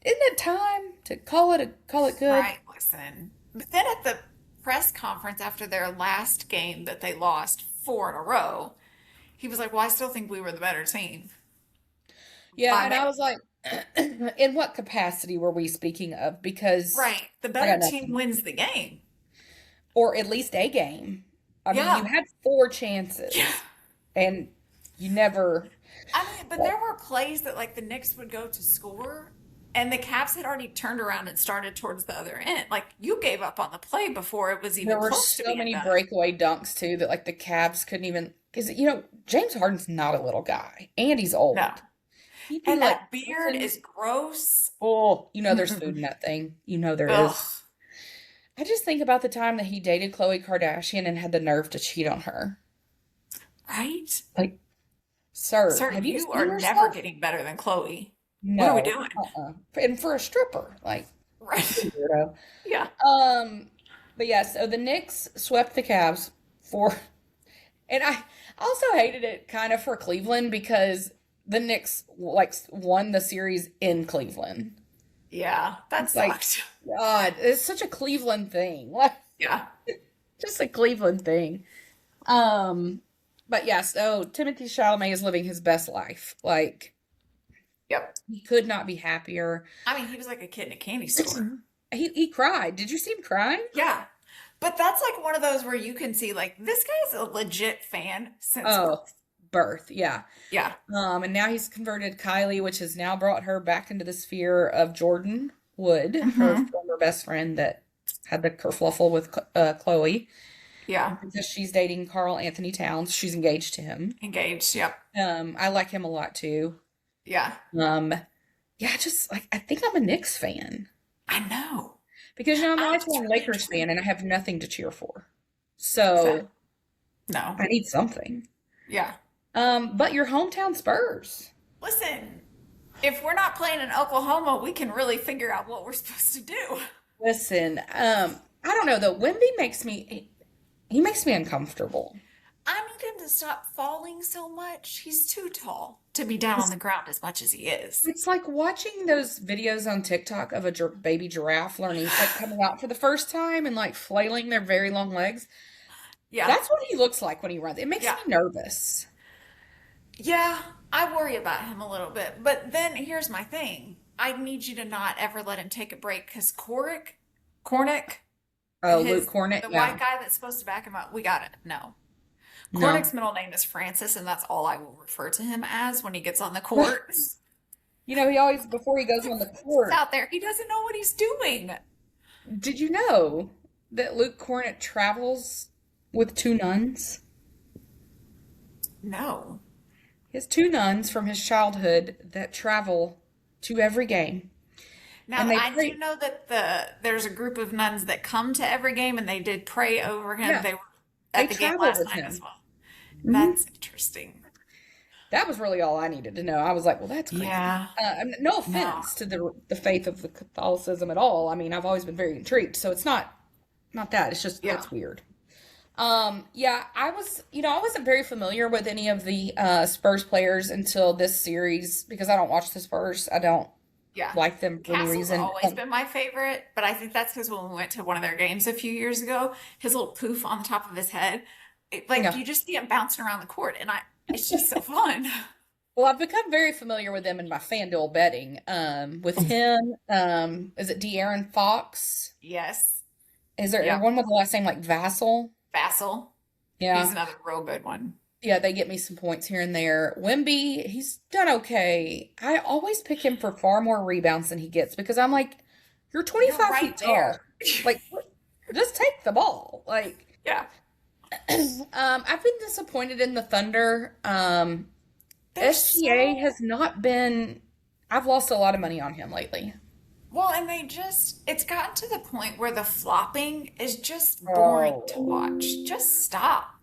it time to call it good? Right, listen. But then at the press conference after their last game that they lost four in a row, he was like, well, I still think we were the better team. Yeah, By and I many. was like, in what capacity were we speaking of? Because Right. The I better got team nothing. wins the game. Or at least a game. I mean, you Yeah. had four Yeah. chances, and you never. I mean, but there were plays that like the Knicks would go to score and the Cavs had already turned around and started towards the other end. Like you gave up on the play before it was There even were close to so being many done. breakaway dunks too that like the Cavs couldn't even. Because James Harden's not a little guy, and he's No. old. He'd be And like that beard missing. is gross. Oh, there's food in that thing. There is. Ugh. I just think about the time that he dated Khloe Kardashian and had the nerve to cheat on her. Right? Like, sir, Sir, have you you seen are never yourself? getting better than Chloe. What are we No. doing? And for a stripper, like, what a Right. weirdo. Yeah. But yeah, so the Knicks swept the Cavs for, and I also hated it kind of for Cleveland because the Knicks like won the series in Cleveland. Yeah. That It's like, sucked. God, it's such a Cleveland thing. Like, Yeah. just a Cleveland thing. Um, but yeah, so Timothy Chalamet is living his best life. Like, Yep. he could not be happier. I mean, he was like a kid in a candy store. He cried. Did you see him crying? Yeah. But that's like one of those where you can see like this guy's a legit fan since Oh, birth. birth, yeah. Yeah. And now he's converted Kylie, which has now brought her back into the sphere of Jordan Wood, her Hmm. former best friend that had the kerfluffle with Chloe, Yeah. because she's dating Carl Anthony Towns. She's engaged to him. Engaged. Yep. I like him a lot too. Yeah. Yeah, just like I think I'm a Knicks fan I know. because I'm a I'm just lifelong really Lakers enjoying fan it. and I have nothing to cheer for. So, So no. I need something. Yeah. But your hometown Spurs. Listen, If we're not playing in Oklahoma, we can really figure out what we're supposed to do. Listen, I don't know though. Wimby makes me he makes me uncomfortable. I need him to stop falling so much. He's too tall to be down on It's, the ground as much as he is. it's like watching those videos on TikTok of a baby giraffe learning, like coming out for the first time and like flailing their very long legs. Yeah, That's what he looks like when he runs. It makes yeah, me nervous. yeah. I worry about him a little bit. But then here's my thing. I need you to not ever let him take a break because Cornick, Oh, Luke Cornett, the white yeah. guy that's supposed to back him up, we got it. No. No. Cornick's middle name is Francis, and that's all I will refer to him as when he gets on the court. You know, he always, before he goes on the court, Out there, he doesn't know what he's doing. did you know that Luke Cornett travels with two nuns? No. He has two nuns from his childhood that travel to every game. Now, And they I do pray, know that there's a group of nuns that come to every game and they did pray over him. yeah, They were they at the game travel last with night as him. well. Mhm. That's interesting. That was really all I needed to know. I was like, well, that's creepy. Yeah. No No. offense to the faith of the Catholicism at all. I mean, I've always been very intrigued, so it's not that. It's just Yeah. it's weird. Yeah, I was, I wasn't very familiar with any of the Spurs players until this series because I don't watch the Spurs. I don't Yeah. like them for any Castle's reason. always been my favorite, but I think that's because when we went to one of their games a few years ago, his little poof on the top of his head, like Yeah. you just see him bouncing around the court, and it's just so fun. Well, I've become very familiar with them in my FanDuel betting. With him, is it De'Aaron Fox? Yes. Is there Yep. one with the last name like Vassell? Vassal. He's Yeah. another real good one. Yeah, they get me some points here and there. Wimby, he's done okay. I always pick him for far more rebounds than he gets because I'm like, you're You're 25 right feet tall. there. Like, just take the ball. Like, Yeah. I've been disappointed in the Thunder. They're SGA so has not been, I've lost a lot of money on him lately. well, and it's gotten to the point where the flopping is just boring to Oh. watch. Just stop.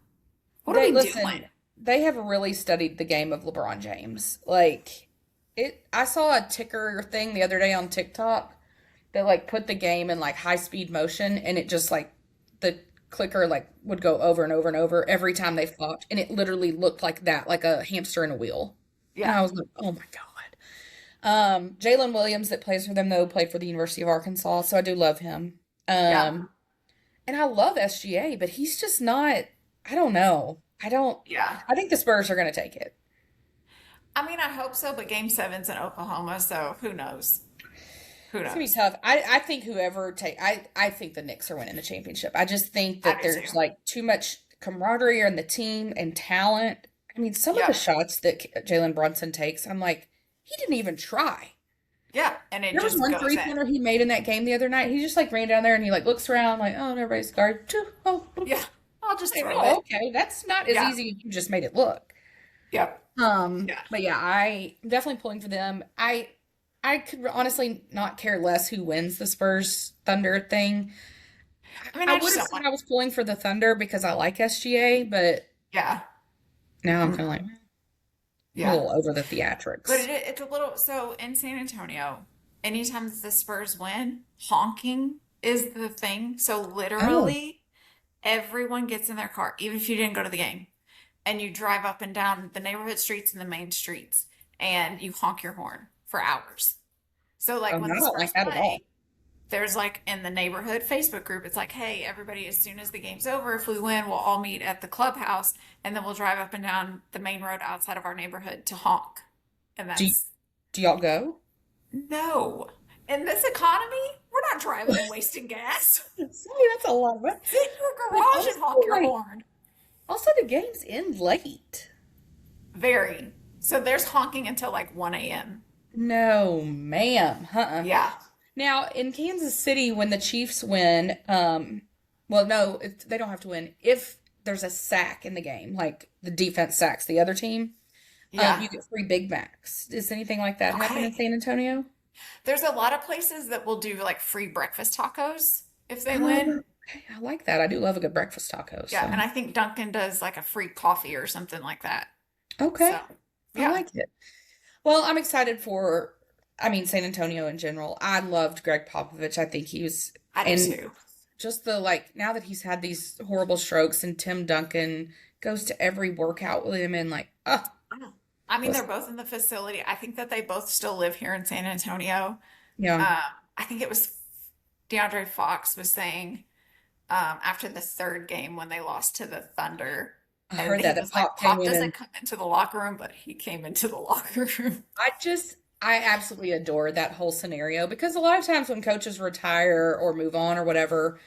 What are They we listen, doing? they have really studied the game of LeBron James. Like, I saw a ticker thing the other day on TikTok that like put the game in like high speed motion and it just like the clicker like would go over and over and over every time they flopped and it literally looked like that, like a hamster in a wheel. And Yeah. I was like, oh my God. Jalen Williams that plays for them though played for the University of Arkansas, so I do love him. Yeah. And I love SGA, but he's just not, I don't know. Yeah. I think the Spurs are gonna take it. I mean, I hope so, but game seven's in Oklahoma, so who knows? Who It's gonna be knows? tough. I think whoever take I think the Knicks are winning the championship. I just think I that do too. there's like too much camaraderie in the team and talent. I mean, some of the Yep. shots that Jalen Brunson takes, I'm like, he didn't even try. Yeah. And it There was just one goes three in. pointer he made in that game the other night. He just like ran down there and he like looks around like, oh, and everybody's guard. Oh, Yeah. I'll just throw oh, it. okay. That's not as Yeah. easy as you just made it look. Yep. Yeah. But yeah, I'm definitely pulling for them. I could honestly not care less who wins the Spurs Thunder thing. I mean, I I would just have don't said want. I was pulling for the Thunder because I like SGA, but Yeah. now I'm Mm, kind of like I'm a yeah. little over the But theatrics. it's a little, so in San Antonio, anytime the Spurs win, honking is the thing. So Oh, literally, everyone gets in their car, even if you didn't go to the game, and you drive up and down the neighborhood streets and the main streets, and you honk your horn for hours. So, oh, like when no, I the don't like Spurs that at all. play, there's like in the neighborhood Facebook group, it's like, hey, everybody, as soon as the game's over, if we win, we'll all meet at the clubhouse and then we'll drive up and down the main road outside of our neighborhood to honk. And Do that's do y'all go? no. In this economy, we're not driving and wasting gas. Sorry, that's a lot of it. Sit in your But garage and also, honk your like, horn. also the games end late. Very. So there's honking until like 1 a.m. No, ma'am. Uh-uh. Yeah. Now in Kansas City, when the Chiefs win, well, no, they don't have to win. If there's a sack in the game, like the defense sacks the other team, Yeah. you get free Big Macs. Does anything like that happen in Okay. San Antonio? There's a lot of places that will do like free breakfast tacos if they win. Oh, okay. I like that. I do love a good breakfast taco. Yeah. So, And I think Dunkin' does like a free coffee or something like that. okay. So, I yeah. like it. Well, I'm excited for, I mean, San Antonio in general. I loved Greg Popovich. I think he was, I do and too. just the like, now that he's had these horrible strokes and Tim Duncan goes to every workout with him and like, oh, Oh. I mean, was, they're both in the facility. I think that they both still live here in San Antonio. yeah, Um, I think it was DeAndre Fox was saying after the third game when they lost to the Thunder, I and heard he that was like, Pop came Pop in doesn't and come into the locker room, but he came into the locker room. I absolutely adore that whole scenario because a lot of times when coaches retire or move on or whatever,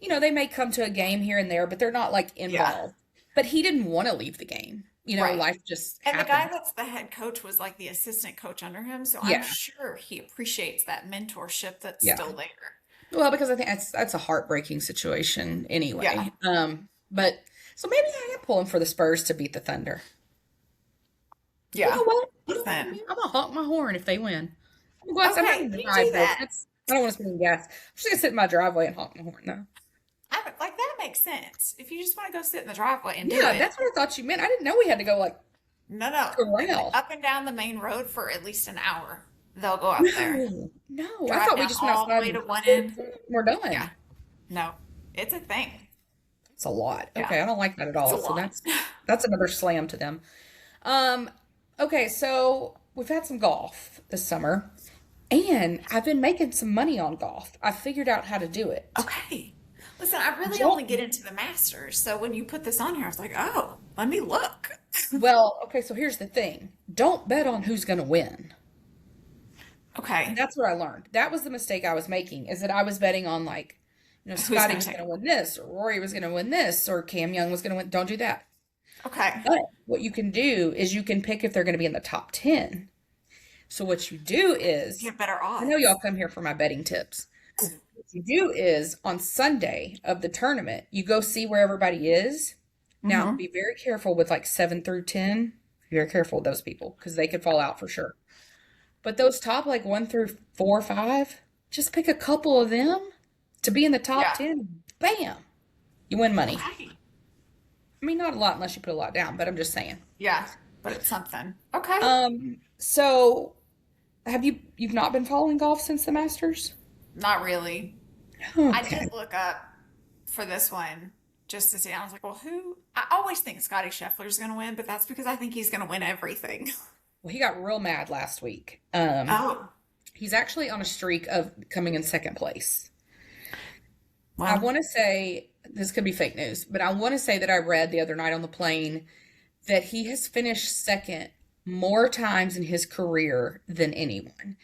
they may come to a game here and there, but they're not like Yeah, involved. But he didn't want to leave the game. right. Life just And the guy happened. that's the head coach was like the assistant coach under him, so I'm Yeah. sure he appreciates that mentorship that's Yeah. still there. Well, because I think that's a heartbreaking situation Yeah, anyway. But so maybe I am pulling for the Spurs to beat the Thunder. You yeah. know what? Listen, I'm gonna honk my horn if they win. I'm gonna go outside. I'm not okay, gonna you do drive though. that. I don't want to spend gas. I'm just gonna sit in my driveway and honk my horn though. Like that makes sense. If you just want to go sit in the driveway and do Yeah, it. that's what I thought you meant. I didn't know we had to go like No, no. corral. Up and down the main road for at least an hour. They'll go up there. No, no. I Drive thought we down just went all the outside way to and one end. we're Yeah. done. No, it's a thing. It's a lot. Yeah, Okay, I don't like that at it's a all. So lot. that's another slam to them. Um, okay, so we've had some golf this summer, and I've been making some money on golf. I figured out how to do it. Okay. Listen, I really only Don't, get into the Masters. So when you put this on here, I was like, oh, let me look. well, okay, so here's the thing. Don't bet on who's going to win. And Okay. that's what I learned. That was the mistake I was making, is that I was betting on like, Who's Scotty going to was take going it? to win this, or Rory was going to win this, or Cam Young was going to win. Don't do that. Okay. But what you can do is you can pick if they're going to be in the top 10. So what you do is, You have better I know odds. y'all come here for my betting tips. What you do is on Sunday of the tournament, you go see where everybody is. Now, Mm-hmm. be very careful with like 7 through 10. Be very careful with those people because they could fall out for sure. But those top like 1 through 4 or 5, just pick a couple of them to be in the top Yeah. 10. Bam, you win money. Okay. I mean, not a lot unless you put a lot down, but I'm just saying. Yeah. But it's something. Okay. So you've not been following golf since the Masters? Not really. I Okay. did look up for this one just to see. I was like, well, who? I always think Scotty Scheffler's going to win, but that's because I think he's going to win everything. Well, he got real mad last week. Oh, He's actually on a streak of coming in second place. I well, want to say this could be fake news, but I want to say that I read the other night on the plane that he has finished second more times in his career than anyone.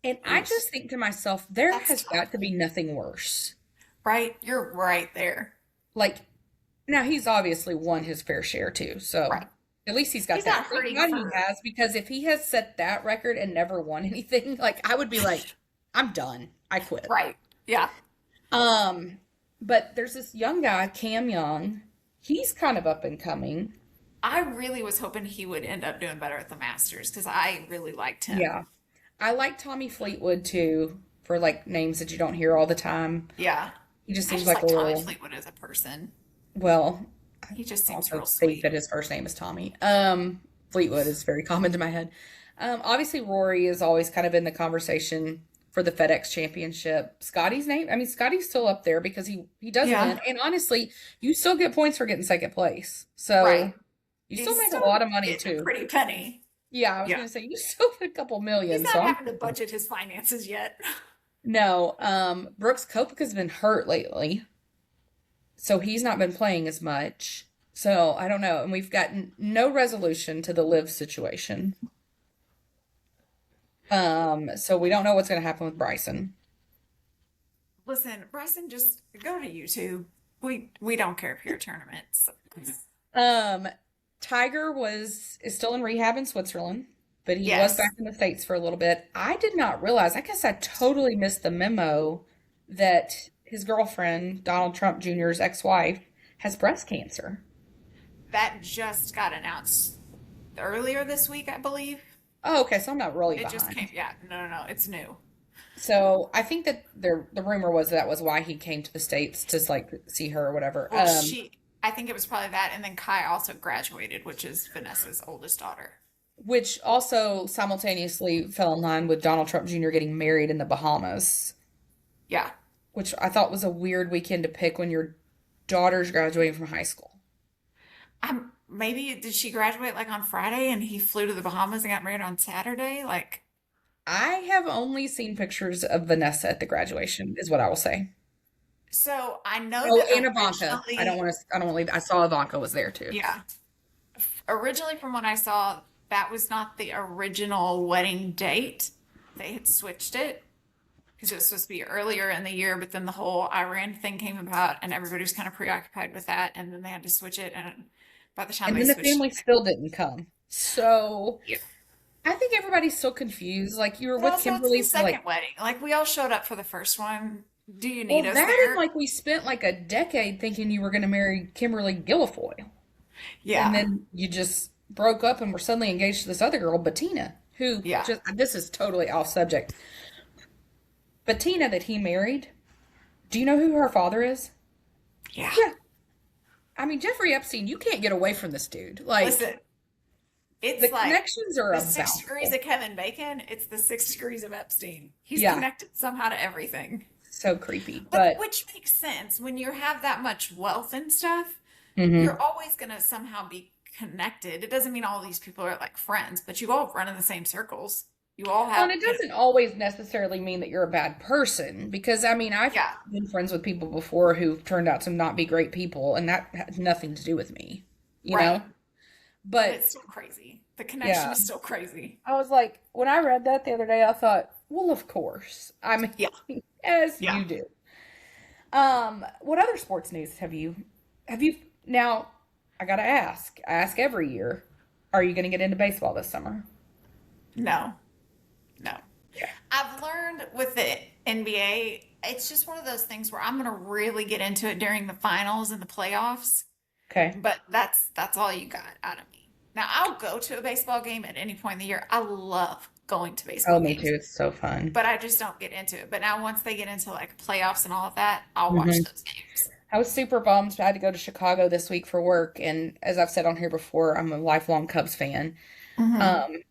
And I oof. just think to myself, there That's has tough. got to be nothing worse. Right? You're right there. Like, now he's obviously won his fair share too. So Right. at least he's got He's not that. Thank hurting God he for, has, because if he has set that record and never won anything, like I would be like, I'm done. I quit. right. Yeah. Um, but there's this young guy, Cam Young. He's kind of up and coming. I really was hoping he would end up doing better at the Masters because I really liked him. Yeah. I like Tommy Fleetwood too, for like names that you don't hear all the time. Yeah. He just I seems just like a like Tommy little, Fleetwood as a person. well, I He just seems also real think sweet. that his first name is Tommy. Fleetwood is very common to my head. Obviously Rory is always kind of in the conversation for the FedEx Championship. Scotty's name, I mean, Scotty's still up there because he does Yeah. win. And honestly, you still get points for getting second place. So Right. you still He's make a still lot of money getting a too. pretty penny. Yeah, I was Yeah. gonna say you still get a couple He's million. not So I'm having to budget his finances yet. no. Brooks Koepka's been hurt lately, so he's not been playing as much. So I don't know, and we've gotten no resolution to the live situation. So we don't know what's going to happen with Bryson. Listen, Bryson, just go to YouTube. We don't care if you're tournaments. Um, Tiger is still in rehab in Switzerland, but he was Yes. back in the States for a little bit. I did not realize. I guess I totally missed the memo that his girlfriend, Donald Trump Jr.'s ex-wife, has breast cancer. That just got announced earlier this week, I believe. Oh, okay, so I'm not really It just came. behind. Yeah, no, no, no. It's new. So I think that the rumor was that was why he came to the States to like see her or whatever. Well, I think it was probably that. And then Kai also graduated, which is Vanessa's oldest daughter. which also simultaneously fell in line with Donald Trump Jr. getting married in the Bahamas, Yeah. which I thought was a weird weekend to pick when your daughter's graduating from high school. Maybe did she graduate like on Friday and he flew to the Bahamas and got married on Saturday? Like, I have only seen pictures of Vanessa at the graduation, is what I will say. so I know Oh, that and Ivanka. originally, I don't want to leave. I saw Ivanka was there too. yeah, originally from what I saw, that was not the original wedding date. They had switched it because it was supposed to be earlier in the year, but then the whole Iran thing came about and everybody was kind of preoccupied with that, and then they had to switch it. And by the time And they then the switched family still didn't come. So it, I think everybody's still confused. Like you were but with also it's Kimberly the for second like, wedding. Like we all showed up for the first one. Do you well, need us that and there? like we spent like a decade thinking you were going to marry Kimberly Guilfoyle. And Yeah, then you just broke up and were suddenly engaged to this other girl, Bettina, who yeah, just, this is totally off subject. Bettina that he married, do you know who her father is? yeah. Yeah. I mean, Jeffrey Epstein, you can't get away from this dude. Like, Listen, it's the like connections are the 6 degrees aboundful. of Kevin Bacon. It's the 6 degrees of Epstein. He's Yeah. connected somehow to everything. So creepy. But But, which makes sense when you have that much wealth and stuff, hmm you're always gonna somehow be connected. It doesn't mean all these people are like friends, but you all run in the same circles. You all well, and have, it doesn't always necessarily mean that you're a bad person because, I mean, I've yeah, been friends with people before who turned out to not be great people, and that had nothing to do with me, you know? right. But But it's still crazy. The connection yeah, is still crazy. I was like, when I read that the other day, I thought, well, of course. I mean, Yeah, as yeah. you do. What other sports news have you now? I gotta ask. I ask every year. Are you gonna get into baseball this summer? No, no. Yeah. I've learned with the NBA, it's just one of those things where I'm gonna really get into it during the finals and the playoffs. Okay. But that's all you got out of me. Now I'll go to a baseball game at any point in the year. I love going to Oh, baseball me too. games, It's so fun. but I just don't get into it. But now once they get into like playoffs and all of that, I'll watch hmm those games. I was super bummed. I had to go to Chicago this week for work, and as I've said on here before, I'm a lifelong Cubs fan. Hmm. Um,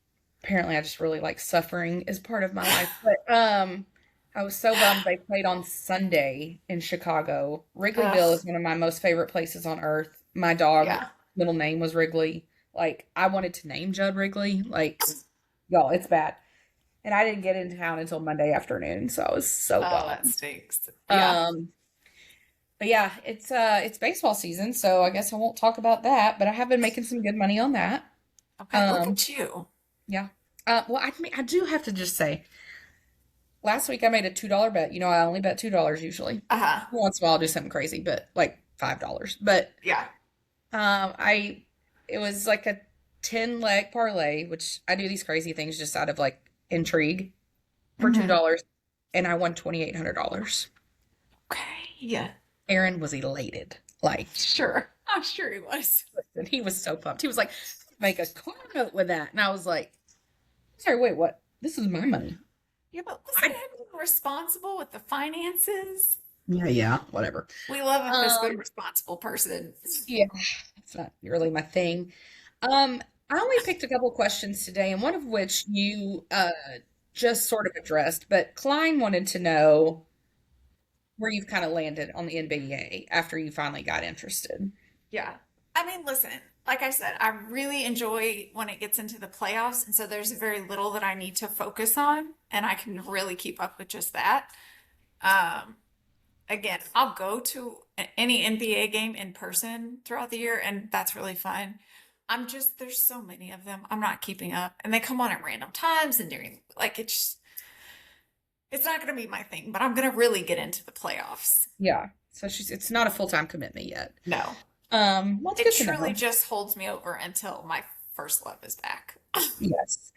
apparently, I just really like suffering as part of my life. But I was so bummed they played on Sunday in Chicago. Wrigleyville Ugh, is one of my most favorite places on earth. My dog yeah. middle name was Wrigley. Like I wanted to name Judd Wrigley. Like y'all, it's bad. And I didn't get in town until Monday afternoon, so I was so Oh, that bummed. stinks. Yeah. Um, but yeah, it's baseball season, so I guess I won't talk about that. But I have been making some good money on that. Okay, look Um, at you. yeah. Well, I mean, I do have to just say, last week I made a $2 bet. You know, I only bet $2 usually. Uh-huh. Once in a while, I'll do something crazy, but like $5. But Yeah. I it was like a 10 leg parlay, which I do these crazy things just out of like intrigue for Hmm. $2, and I won $2,800. Okay. Yeah. Aaron was elated. Like, Sure. I'm sure he was. and he was so pumped. He was like, make a car note with that. And I was like, sorry, wait, what? This is my money. Yeah, but wasn't I, him being responsible with the finances? yeah, whatever. We love a fiscally Um, responsible person. yeah, it's not really my thing. I only picked a couple questions today, and one of which you just sort of addressed, but Klein wanted to know where you've kind of landed on the NBA after you finally got interested. Yeah. I mean, listen, like I said, I really enjoy when it gets into the playoffs. And so there's very little that I need to focus on, and I can really keep up with just that. Um, Again, I'll go to any NBA game in person throughout the year, and that's really fun. There's so many of them. I'm not keeping up, and they come on at random times and during, like, it's not going to be my thing, but I'm going to really get into the playoffs. Yeah, so it's not a full-time commitment yet. No, Well, it's it good to truly know. just holds me over until my first love is back. Yes.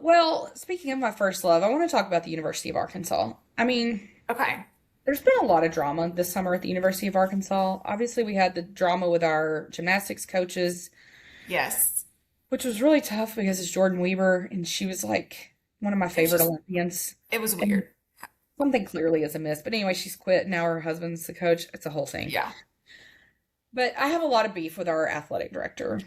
Well, speaking of my first love, I want to talk about the University of Arkansas. I mean, Okay. there's been a lot of drama this summer at the University of Arkansas. Obviously, we had the drama with our gymnastics coaches, Yes. which was really tough because it's Jordan Weaver, and she was like one of my It was favorite just, Olympians. it was And weird. something clearly is amiss. But anyway, she's quit. Now her husband's the coach. It's a whole thing. Yeah. But I have a lot of beef with our athletic director.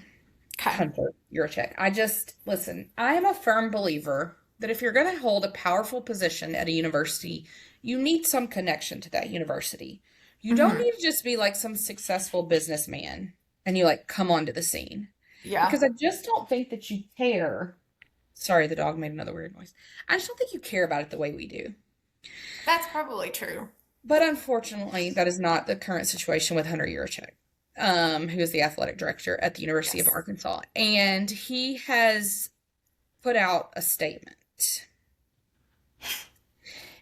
Okay. Hunter Yurchek. I just, listen, I am a firm believer that if you're going to hold a powerful position at a university, you need some connection to that university. You don't Hmm. need to just be like some successful businessman and you like come onto the scene. Yeah, Because I just don't think that you care. Sorry, the dog made another weird noise. I just don't think you care about it the way we do. that's probably true. But unfortunately, that is not the current situation with Hunter Yurchek, who is the athletic director at the University of Yes. Arkansas. And he has put out a statement.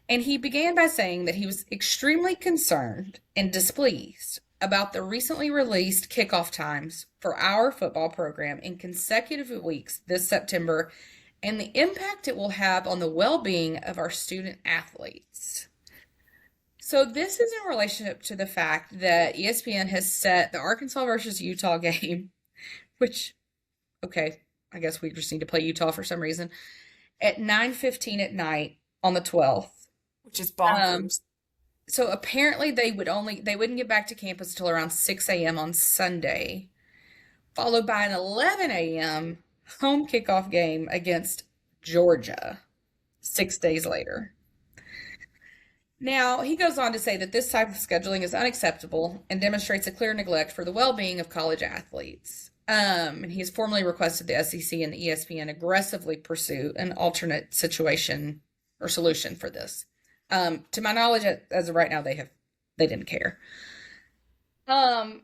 And he began by saying that he was extremely concerned and displeased about the recently released kickoff times for our football program in consecutive weeks this September and the impact it will have on the well being of our student athletes. So, this is in relationship to the fact that ESPN has set the Arkansas versus Utah game, which, okay, I guess we just need to play Utah for some reason, at 9:15 at night on the 12th. Which is Um, bonkers. so apparently they wouldn't get back to campus till around 6 a.m. on Sunday, followed by an 11 a.m. home kickoff game against Georgia 6 days later. Now, he goes on to say that this type of scheduling is unacceptable and demonstrates a clear neglect for the well-being of college athletes. And he has formally requested the SEC and the ESPN aggressively pursue an alternate situation or solution for this. To my knowledge, as of right now, they didn't care. Um,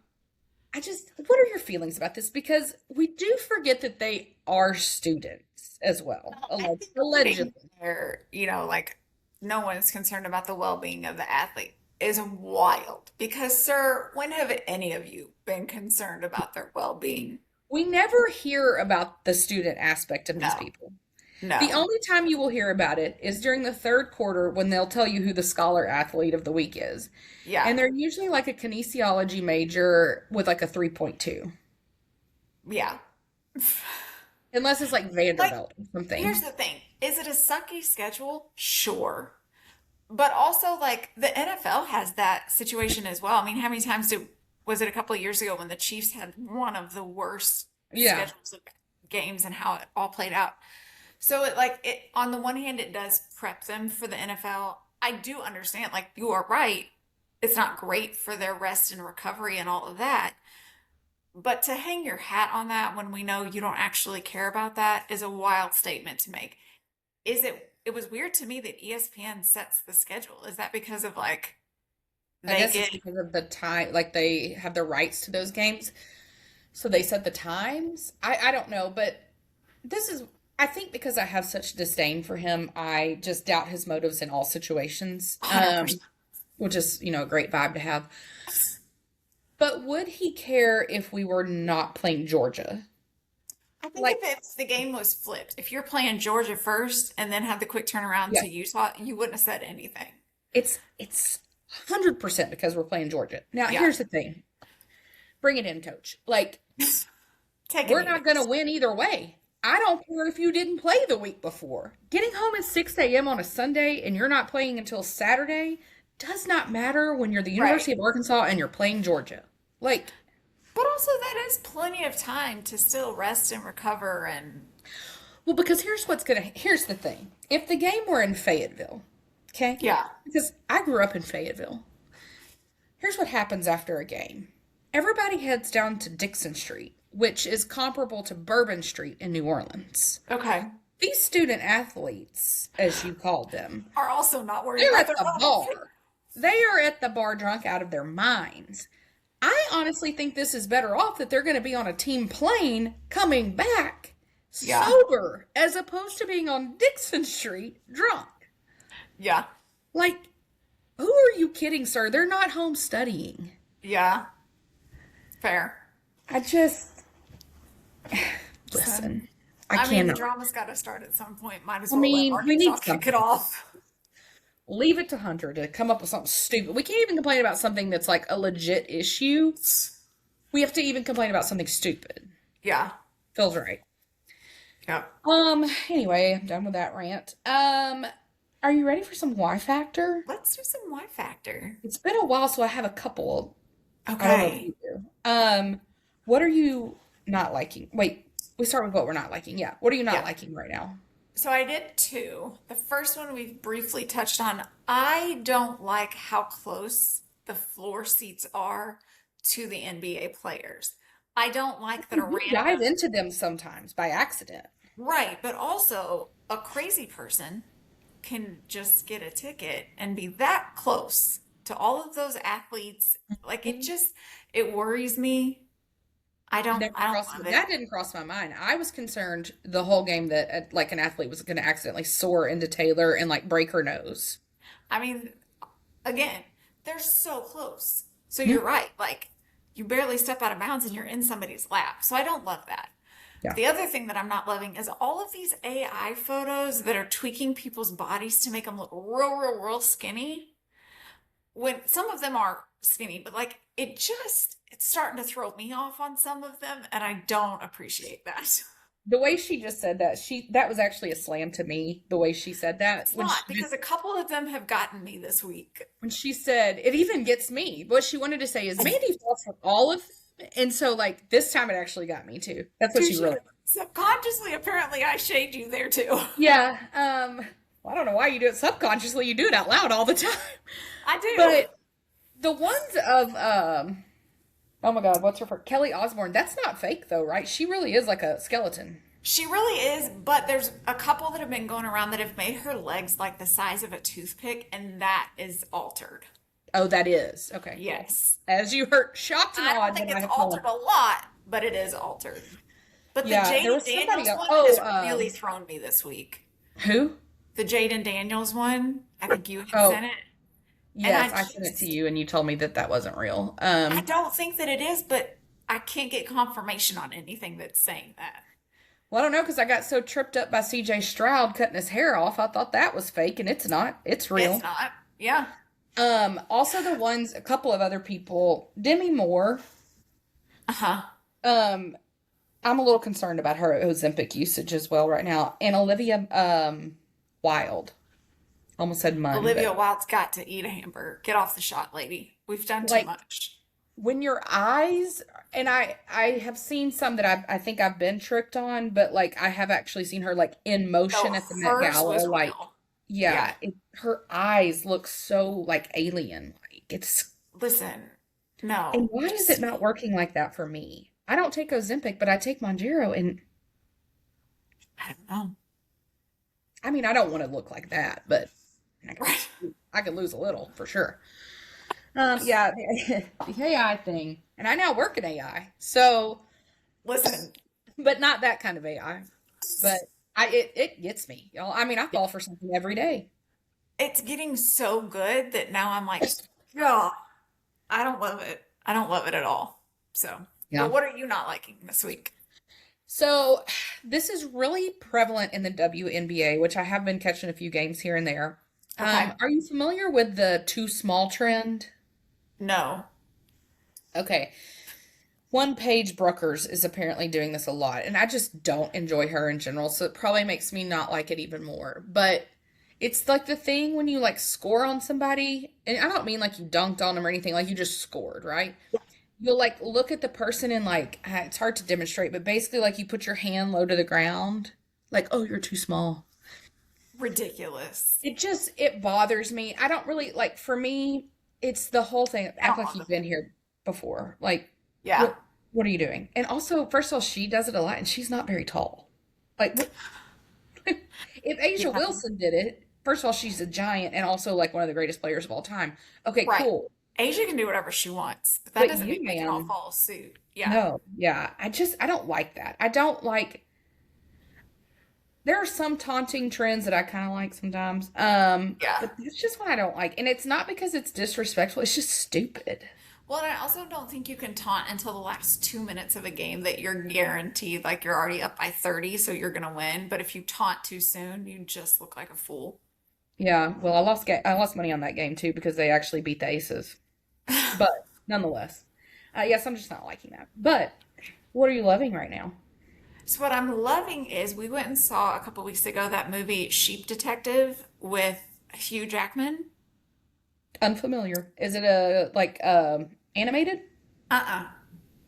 what are your feelings about this? Because we do forget that they are students as well, Well, I think putting allegedly. there, like no one is concerned about the well-being of the athlete is wild. Because, sir, when have any of you been concerned about their well-being? We never hear about the student aspect of these No, people. The no. only time you will hear about it is during the third quarter when they'll tell you who the scholar athlete of the week is. Yeah, And they're usually like a kinesiology major with like a 3.2. yeah. Unless it's like Like, Vanderbilt or here's something. the thing. Is it a sucky schedule? Sure. But also, like, the NFL has that situation as well. I mean, how many times was it a couple of years ago when the Chiefs had one of the worst Yeah. schedules of games and how it all played out? So it on the one hand it does prep them for the NFL. I do understand, like you are right. It's not great for their rest and recovery and all of that. But to hang your hat on that when we know you don't actually care about that is a wild statement to make. It was weird to me that ESPN sets the schedule. Is that because of like I they guess it's get because of the time, like they have the rights to those games. So they set the times. I don't know, but this is, I think because I have such disdain for him, I just doubt his motives in all situations, 100%? which is, a great vibe to have. But would he care if we were not playing Georgia? I think Like, if the game was flipped, if you're playing Georgia first and then have the quick turnaround yeah, to Utah, you wouldn't have said anything. it's 100% because we're playing Georgia. Now, Yeah. here's the thing. Bring it in, coach. Like, Take a we're knee. not going to win either way. I don't care if you didn't play the week before. Getting home at 6 a.m. on a Sunday and you're not playing until Saturday does not matter when you're the Right. University of Arkansas and you're playing Georgia. Like, But also that is plenty of time to still rest and recover and well, because here's the thing. If the game were in Fayetteville, okay? yeah. Because I grew up in Fayetteville. Here's what happens after a game. Everybody heads down to Dixon Street, which is comparable to Bourbon Street in New Orleans. Okay. These student athletes, as you called them, Are also not worried they're about at their the health. bar. They are at the bar drunk out of their minds. I honestly think this is better off that they're going to be on a team plane coming back Yeah. sober as opposed to being on Dixon Street drunk. Yeah. Like, who are you kidding, sir? They're not home studying. Yeah. Fair. I just, So, listen, I I mean, the cannot. drama's got to start at some point. Might as I well let mean, we Arkansas need kick it something. off. Leave it to Hunter to come up with something stupid. We can't even complain about something that's like a legit issue. We have to even complain about something stupid. Yeah. Feels right. Yeah. Anyway, I'm done with that rant. Are you ready for some Y Factor? Let's do some Y Factor. It's been a while, so I have a couple. I don't know if Okay. you do. What are you not liking? Wait, We start with what we're not liking. Yeah. What are you not Yeah. liking right now? So I did two. The first one we've briefly touched on. I don't like how close the floor seats are to the NBA players. I don't like that a You dive random, into them sometimes by accident. right, but also a crazy person can just get a ticket and be that close to all of those athletes. Like it Mhm. just, it worries me. Never I don't crossed love it. that didn't cross my mind. I was concerned the whole game that like an athlete was going to accidentally soar into Taylor and like break her nose. I mean, again, they're so close. So Mhm. you're right. Like you barely step out of bounds and you're in somebody's lap. So I don't love that. Yeah. The other thing that I'm not loving is all of these AI photos that are tweaking people's bodies to make them look real skinny. When some of them are skinny, but like it's starting to throw me off on some of them, and I don't appreciate that. The way she just said that, that was actually a slam to me. The way she said that It's not because just a couple of them have gotten me this week. when she said it even gets me. What she wanted to say is Mandy falls for all of them, and so like this time it actually got me too. That's what she Touche. really. Subconsciously, apparently, I shade you there too. Yeah. Well, I don't know why you do it subconsciously. You do it out loud all the time. I do. But the ones of oh my God, what's her first? Kelly Osbourne. That's not fake though, right? She really is like a skeleton. She really is, but there's a couple that have been going around that have made her legs like the size of a toothpick, and that is altered. Oh, that is. Okay, cool. Yes. As you heard, shocked and I don't awed think that I it's have fallen. altered a lot, but it is altered. But the Yeah, there Jaden was somebody Daniels else. one Oh, has really thrown me this week. who? The Jaden Daniels one, I think you had Oh, sent it. And yes, I sent it to you and you told me that that wasn't real. I don't think that it is, but I can't get confirmation on anything that's saying that. Well, I don't know because I got so tripped up by CJ Stroud cutting his hair off. I thought that was fake and it's not. It's It's real. not. Yeah. Also the ones, a couple of other people, Demi Moore. Uh-huh. Um, I'm a little concerned about her Ozempic usage as well right now. And Olivia Wilde. Almost said Munn, but Olivia Wilde's got to eat a hamburger. Get off the shot, lady. We've done too like much. when your eyes and I have seen some that I think I've been tricked on, but like I have actually seen her like in motion No, at the Met hers Gala. was Like, real. yeah, Yeah. her eyes look so like alien. Like it's Listen, no, and why is it just not working like that for me? I don't take Ozempic, but I take Monjero, and I don't know. I mean I don't want to look like that, but I can, Right. I can lose a little for sure. Yeah, the AI thing, and I now work in AI, so Listen, but not that kind of AI. But it gets me, y'all. I mean, I fall for something every day. it's getting so good that now I'm like, yeah, I don't love it. I don't love it at all. So, Yeah. but what are you not liking this week? So this is really prevalent in the WNBA, which I have been catching a few games here and there. Okay. Are you familiar with the too small trend? No. Okay. One Paige Brookers is apparently doing this a lot, and I just don't enjoy her in general, so it probably makes me not like it even more. But it's like the thing when you like score on somebody, and I don't mean like you dunked on them or anything, like you just scored, right? You'll like look at the person and like it's hard to demonstrate, but basically like you put your hand low to the ground, like, oh, you're too small. Ridiculous. It bothers me. I don't really like for me, it's the whole thing. I Act don't like love you've it. been here before. Like, Yeah. what are you doing? And also, first of all, she does it a lot and she's not very tall. Like if Asia Yeah. Wilson did it, first of all, she's a giant and also like one of the greatest players of all time. Okay, Right. cool. Asia can do whatever she wants, but that But doesn't you, mean we can all man, follow suit. Yeah. no, yeah. I don't like that. I don't like there are some taunting trends that I kind of like sometimes. Yeah. But that's just what I don't like. And it's not because it's disrespectful, it's just stupid. Well, and I also don't think you can taunt until the last 2 minutes of a game that you're guaranteed, like you're already up by 30, so you're gonna win. But if you taunt too soon, you just look like a fool. Yeah, well, I lost money on that game too because they actually beat the Aces. But nonetheless, yes, I'm just not liking that. But what are you loving right now? So what I'm loving is we went and saw a couple weeks ago that movie Sheep Detective with Hugh Jackman. Unfamiliar. Is it a like animated? Uh-uh. Oh,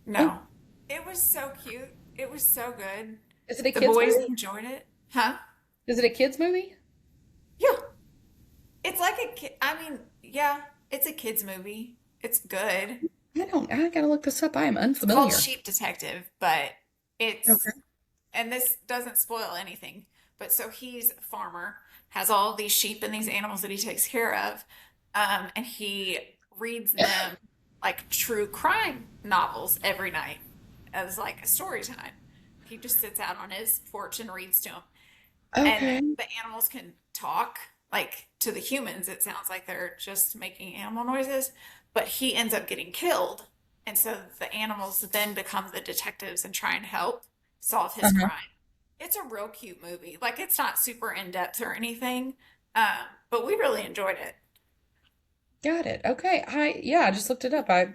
No. It was so cute. It was so good. Is it a The kids boys movie? enjoyed it. Huh? Is it a kids movie? Yeah. It's like a kid. I mean, yeah, it's a kids movie. It's good. I don't. I gotta look this up. I am It's called unfamiliar. Sheep Detective, but Okay. it's, and this doesn't spoil anything, but so he's a farmer, has all these sheep and these animals that he takes care of, and he reads them like true crime novels every night as like a story time. He just sits out on his porch and reads to them. And Okay. the animals can talk, like to the humans, it sounds like they're just making animal noises, but he ends up getting killed. And so the animals then become the detectives and try and help solve his Uh-huh. crime. It's a real cute movie. Like, it's not super in depth or anything, but we really enjoyed it. Got it. Okay. I just looked it up. I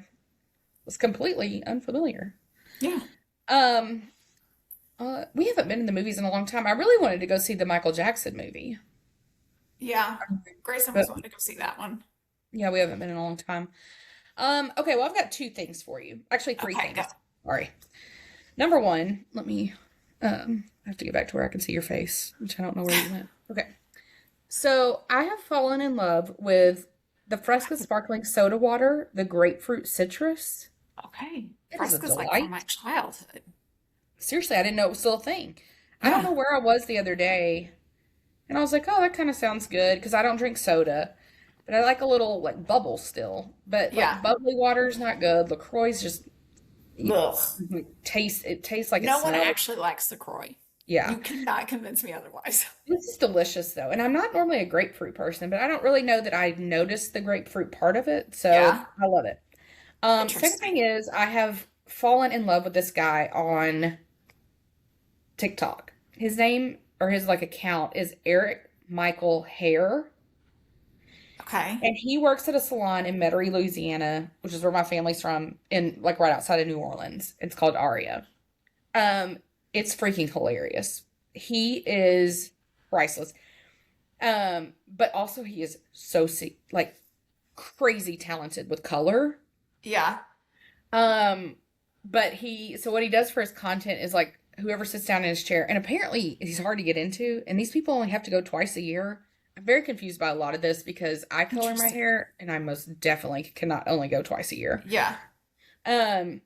was completely unfamiliar. Yeah. Um, we haven't been in the movies in a long time. I really wanted to go see the Michael Jackson movie, Yeah. Grayson but was wanting to go see that one. yeah, we haven't been in a long time. Okay, well, I've got two things for you. Actually, three Okay, go. things. Sorry. Number one, I have to get back to where I can see your face, which I don't know where you went. Okay. So I have fallen in love with the Fresca sparkling soda water, the grapefruit citrus. Okay. It is a Fresca's like from my delight. childhood. Seriously, I didn't know it was still a thing. I don't Yeah. know where I was the other day, and I was like, oh, that kind of sounds good because I don't drink soda, but I like a little like bubble still. But Yeah. like bubbly water's not good. LaCroix's just you, Ugh. it tastes like it No one smells. actually likes LaCroix. Yeah. You cannot convince me otherwise. This is delicious though. And I'm not normally a grapefruit person, but I don't really know that I noticed the grapefruit part of it. So Yeah. I love it. Second Interesting. thing is I have fallen in love with this guy on TikTok. His name or his like account is Eric Michael Hare. Okay. And he works at a salon in Metairie, Louisiana, which is where my family's from, in like right outside of New Orleans. It's called Aria. Um, it's freaking hilarious. He is priceless. But also he is so like crazy talented with color. Yeah. Um, but so what he does for his content is like whoever sits down in his chair, and apparently he's hard to get into, and these people only have to go twice a year. I'm very confused by a lot of this because I color my Interesting. hair and I most definitely cannot only go twice a year. Yeah. Um,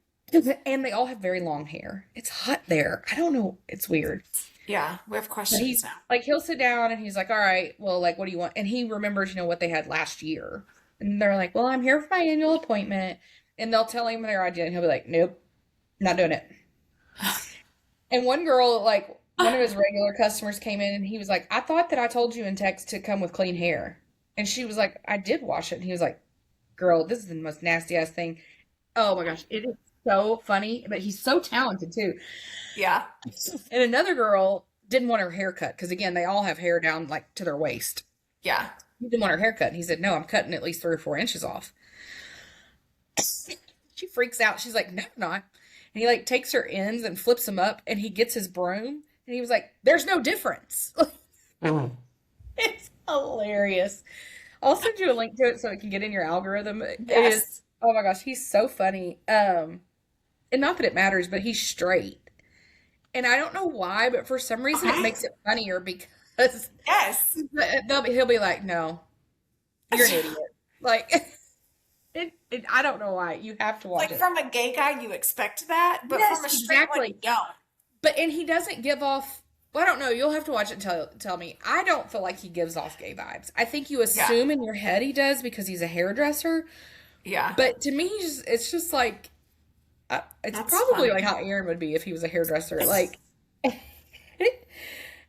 and they all have very long hair. It's hot there. I don't know. It's weird. Yeah. We have But questions he's now. like, he'll sit down and he's like, all right, well, like, what do you want? And he remembers, what they had last year. And they're like, well, I'm here for my annual appointment. And they'll tell him their idea and he'll be like, nope, not doing it. And one girl, like, one of his regular customers came in and he was like, I thought that I told you in text to come with clean hair. And she was like, I did wash it. And he was like, girl, this is the most nasty ass thing. Oh my gosh, it is so funny, but he's so talented too. Yeah. And another girl didn't want her hair cut because again, they all have hair down like to their waist. Yeah. He didn't want her hair cut. And he said, no, I'm cutting at least 3 or 4 inches off. She freaks out. She's like, no, I'm not. And he like takes her ends and flips them up and he gets his broom and he was like, there's no difference. It's hilarious. I'll send you a link to it so it can get in your algorithm. It is, Yes. oh my gosh, he's so funny. And not that it matters, but he's straight. And I don't know why, but for some reason it Okay. makes it funnier because Yes. he'll be like, no, you're an idiot. Like, I don't know why. You have to watch Like, it. from a gay guy, you expect that, but Yes, from a straight one, you exactly. don't. And he doesn't give off, well, I don't know. You'll have to watch it and tell me. I don't feel like he gives off gay vibes. I think you Yeah. assume in your head he does because he's a hairdresser. Yeah. But to me, it's just like, it's That's probably like funny. how Aaron would be if he was a hairdresser. Like,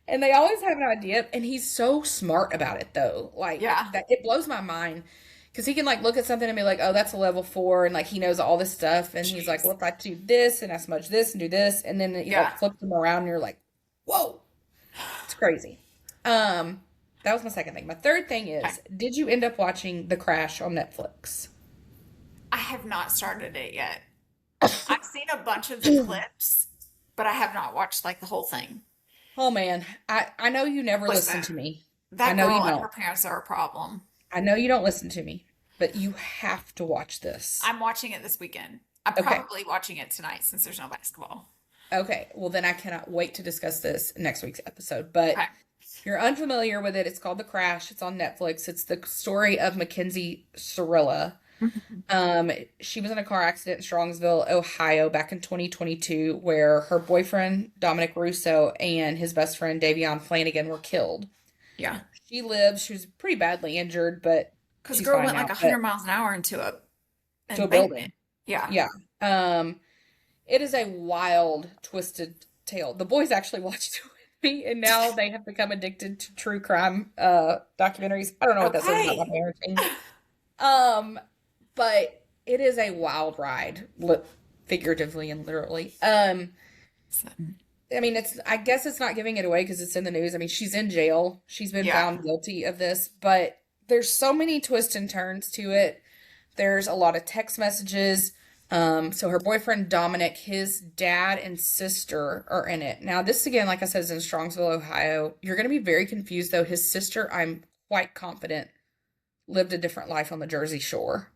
and they always have an idea, and he's so smart about it though. Like Yeah. that, it blows my mind because he can like look at something and be like, "Oh, that's a level 4," and like he knows all this stuff, and he's like, Jeez. "Well, if I do this and I smudge this and do this," and then he Yeah. like flips them around, and you're like, "Whoa, it's crazy." That was my second thing. My third thing Okay. is, did you end up watching The Crash on Netflix? I have not started it yet. I've seen a bunch of the clips, but I have not watched like the whole thing. Oh man, I know you never listen Listen, to me. I that know you girl and her don't. parents are a problem. I know you don't listen to me, but you have to watch this. I'm watching it this weekend. I'm Okay. probably watching it tonight since there's no basketball. Okay, well then I cannot wait to discuss this next week's episode. But Okay. if you're unfamiliar with it, it's called The Crash. It's on Netflix. It's the story of Mackenzie Cirilla. Mhm. Um, she was in a car accident in Strongsville, Ohio, back in 2022, where her boyfriend Dominic Russo and his best friend Davion Flanagan were killed. Yeah. She lives. She was pretty badly injured, but Because she's girl fine went like now. 100 But miles an hour into a to a embankment. building, Yeah. yeah. Um, it is a wild, twisted tale. The boys actually watched it with me, and now they have become addicted to true crime documentaries. I don't know what that says about my Okay. parenting. Um, but it is a wild ride, figuratively and literally. So, I mean, I guess it's not giving it away because it's in the news. I mean, she's in jail. She's been yeah. found guilty of this, but there's so many twists and turns to it. There's a lot of text messages. So her boyfriend Dominic, his dad and sister are in it. Now, this again, like I said, is in Strongsville, Ohio. You're going to be very confused though. His sister, I'm quite confident, lived a different life on the Jersey Shore.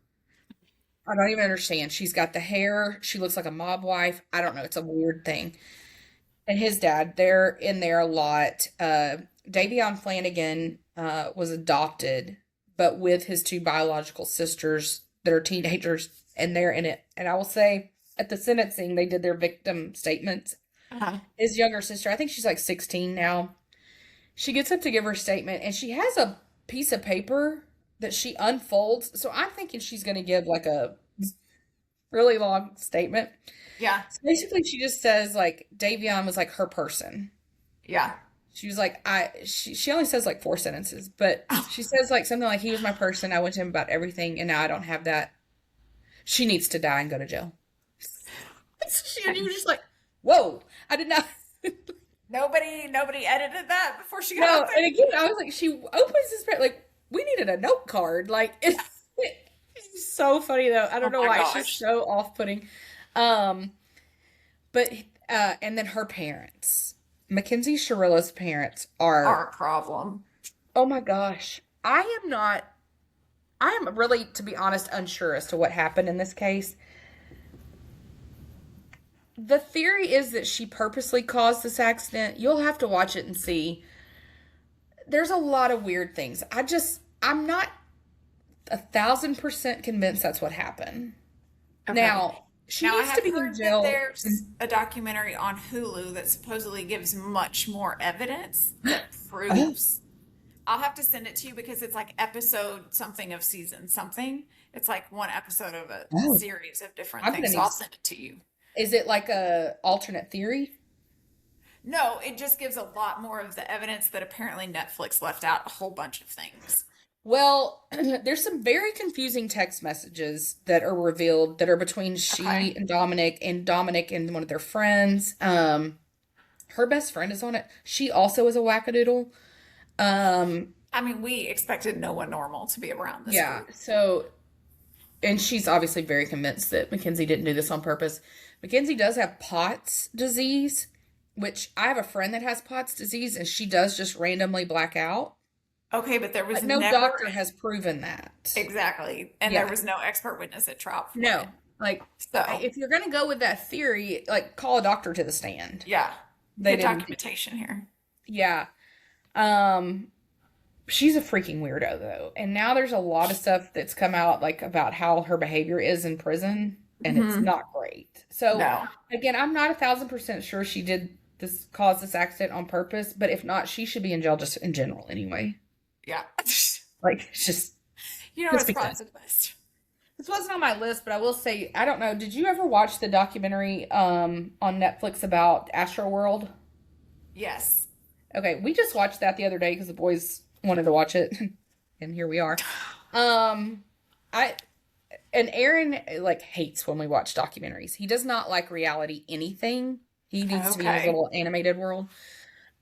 I don't even understand. She's got the hair. She looks like a mob wife. I don't know. It's a weird thing. And his dad, they're in there a lot. Davion Flanagan was adopted, but with his two biological sisters that are teenagers, and they're in it. And I will say, at the sentencing, they did their victim statements. Uh-huh. His younger sister, I think she's like 16 now, she gets up to give her statement, and she has a piece of paper that she unfolds. So I'm thinking she's going to give like a really long statement. Yeah. So basically, she just says like Davion was like her person. Yeah. She was like she only says like four sentences, but Oh, she says like something like he was my person. I went to him about everything, and now I don't have that. She needs to die and go to jail. And you were just like, whoa! I did not. nobody edited that before she got No, up there. and again, I was like, she opens this like we needed a note card. Like it's so funny though. I Oh don't know my why it's just gosh. so off-putting. Um, but and then her parents, Mackenzie Sharilla's parents are. Our problem. Oh my gosh, I am really, to be honest, unsure as to what happened in this case. The theory is that she purposely caused this accident. You'll have to watch it and see. There's a lot of weird things. I'm not 1,000% convinced that's what happened. Okay. Now, she Now I needs to have be in heard that jail. there's a documentary on Hulu that supposedly gives much more evidence that Oh, proves. I'll have to send it to you because it's like episode something of season something. It's like one episode of a oh. series of different I'm gonna things. So need. I'll send it to you. Is it like a alternate theory? No, it just gives a lot more of the evidence that apparently Netflix left out a whole bunch of things. Well, there's some very confusing text messages that are revealed that are between she Okay. and Dominic and one of their friends. Her best friend is on it. She also is a wackadoodle. Um, I mean, we expected no one normal to be around this yeah. group. So, and she's obviously very convinced that Mackenzie didn't do this on purpose. Mackenzie does have POTS disease, which I have a friend that has POTS disease, and she does just randomly black out. Okay, but there was But no never doctor has proven that. exactly, and there Yeah. was no expert witness at trial for No. it. Like, So, if you're gonna go with that theory, like, call a doctor to the stand. yeah, They good didn't. documentation here. Yeah. Um, she's a freaking weirdo though. And now there's a lot of stuff that's come out like about how her behavior is in prison, and it's Hmm. not great. So No. again, I'm not 1,000% sure she did cause this accident on purpose, but if not, she should be in jail just in general anyway. Yeah. Like it's You know just what's because. probably for the best. This wasn't on my list, but I will say, I don't know, did you ever watch the documentary on Netflix about Astroworld? Yes. Okay, we just watched that the other day because the boys wanted to watch it, and here we are. Um, I and Aaron like hates when we watch documentaries. He does not like reality anything. He needs to be in his Okay. little animated world.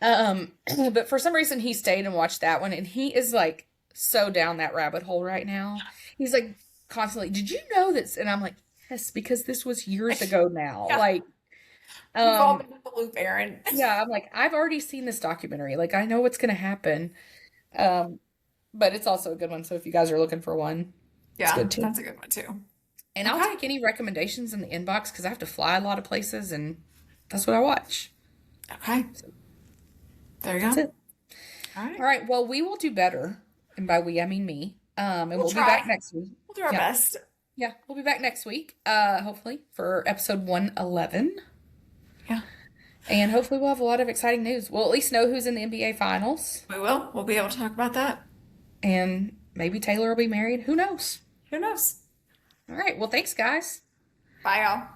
But for some reason he stayed and watched that one, and he is like so down that rabbit hole right now. He's like constantly, "Did you know this?" And I'm like, "Yes, because this was years ago now." Yeah. Like, We've all um, been in the loop, Aaron. yeah, I'm like, I've already seen this documentary. Like, I know what's gonna happen. Um, but it's also a good one. So if you guys are looking for one, it's Yeah, good too. that's a good one too. And I'll Okay. take any recommendations in the inbox because I have to fly a lot of places, and That's what I watch. Okay. There you That's go. it. All right. All right. Well, we will do better, and by we I mean me. And We'll we'll be back try. next week. We'll do our Yeah, best. yeah, we'll be back next week. Hopefully for episode 111, Yeah. and hopefully we'll have a lot of exciting news. We'll at least know who's in the NBA finals, We will. We'll be able to talk about that. and maybe Taylor will be married. Who knows? Who knows? All right. Well, thanks, guys. Bye, y'all.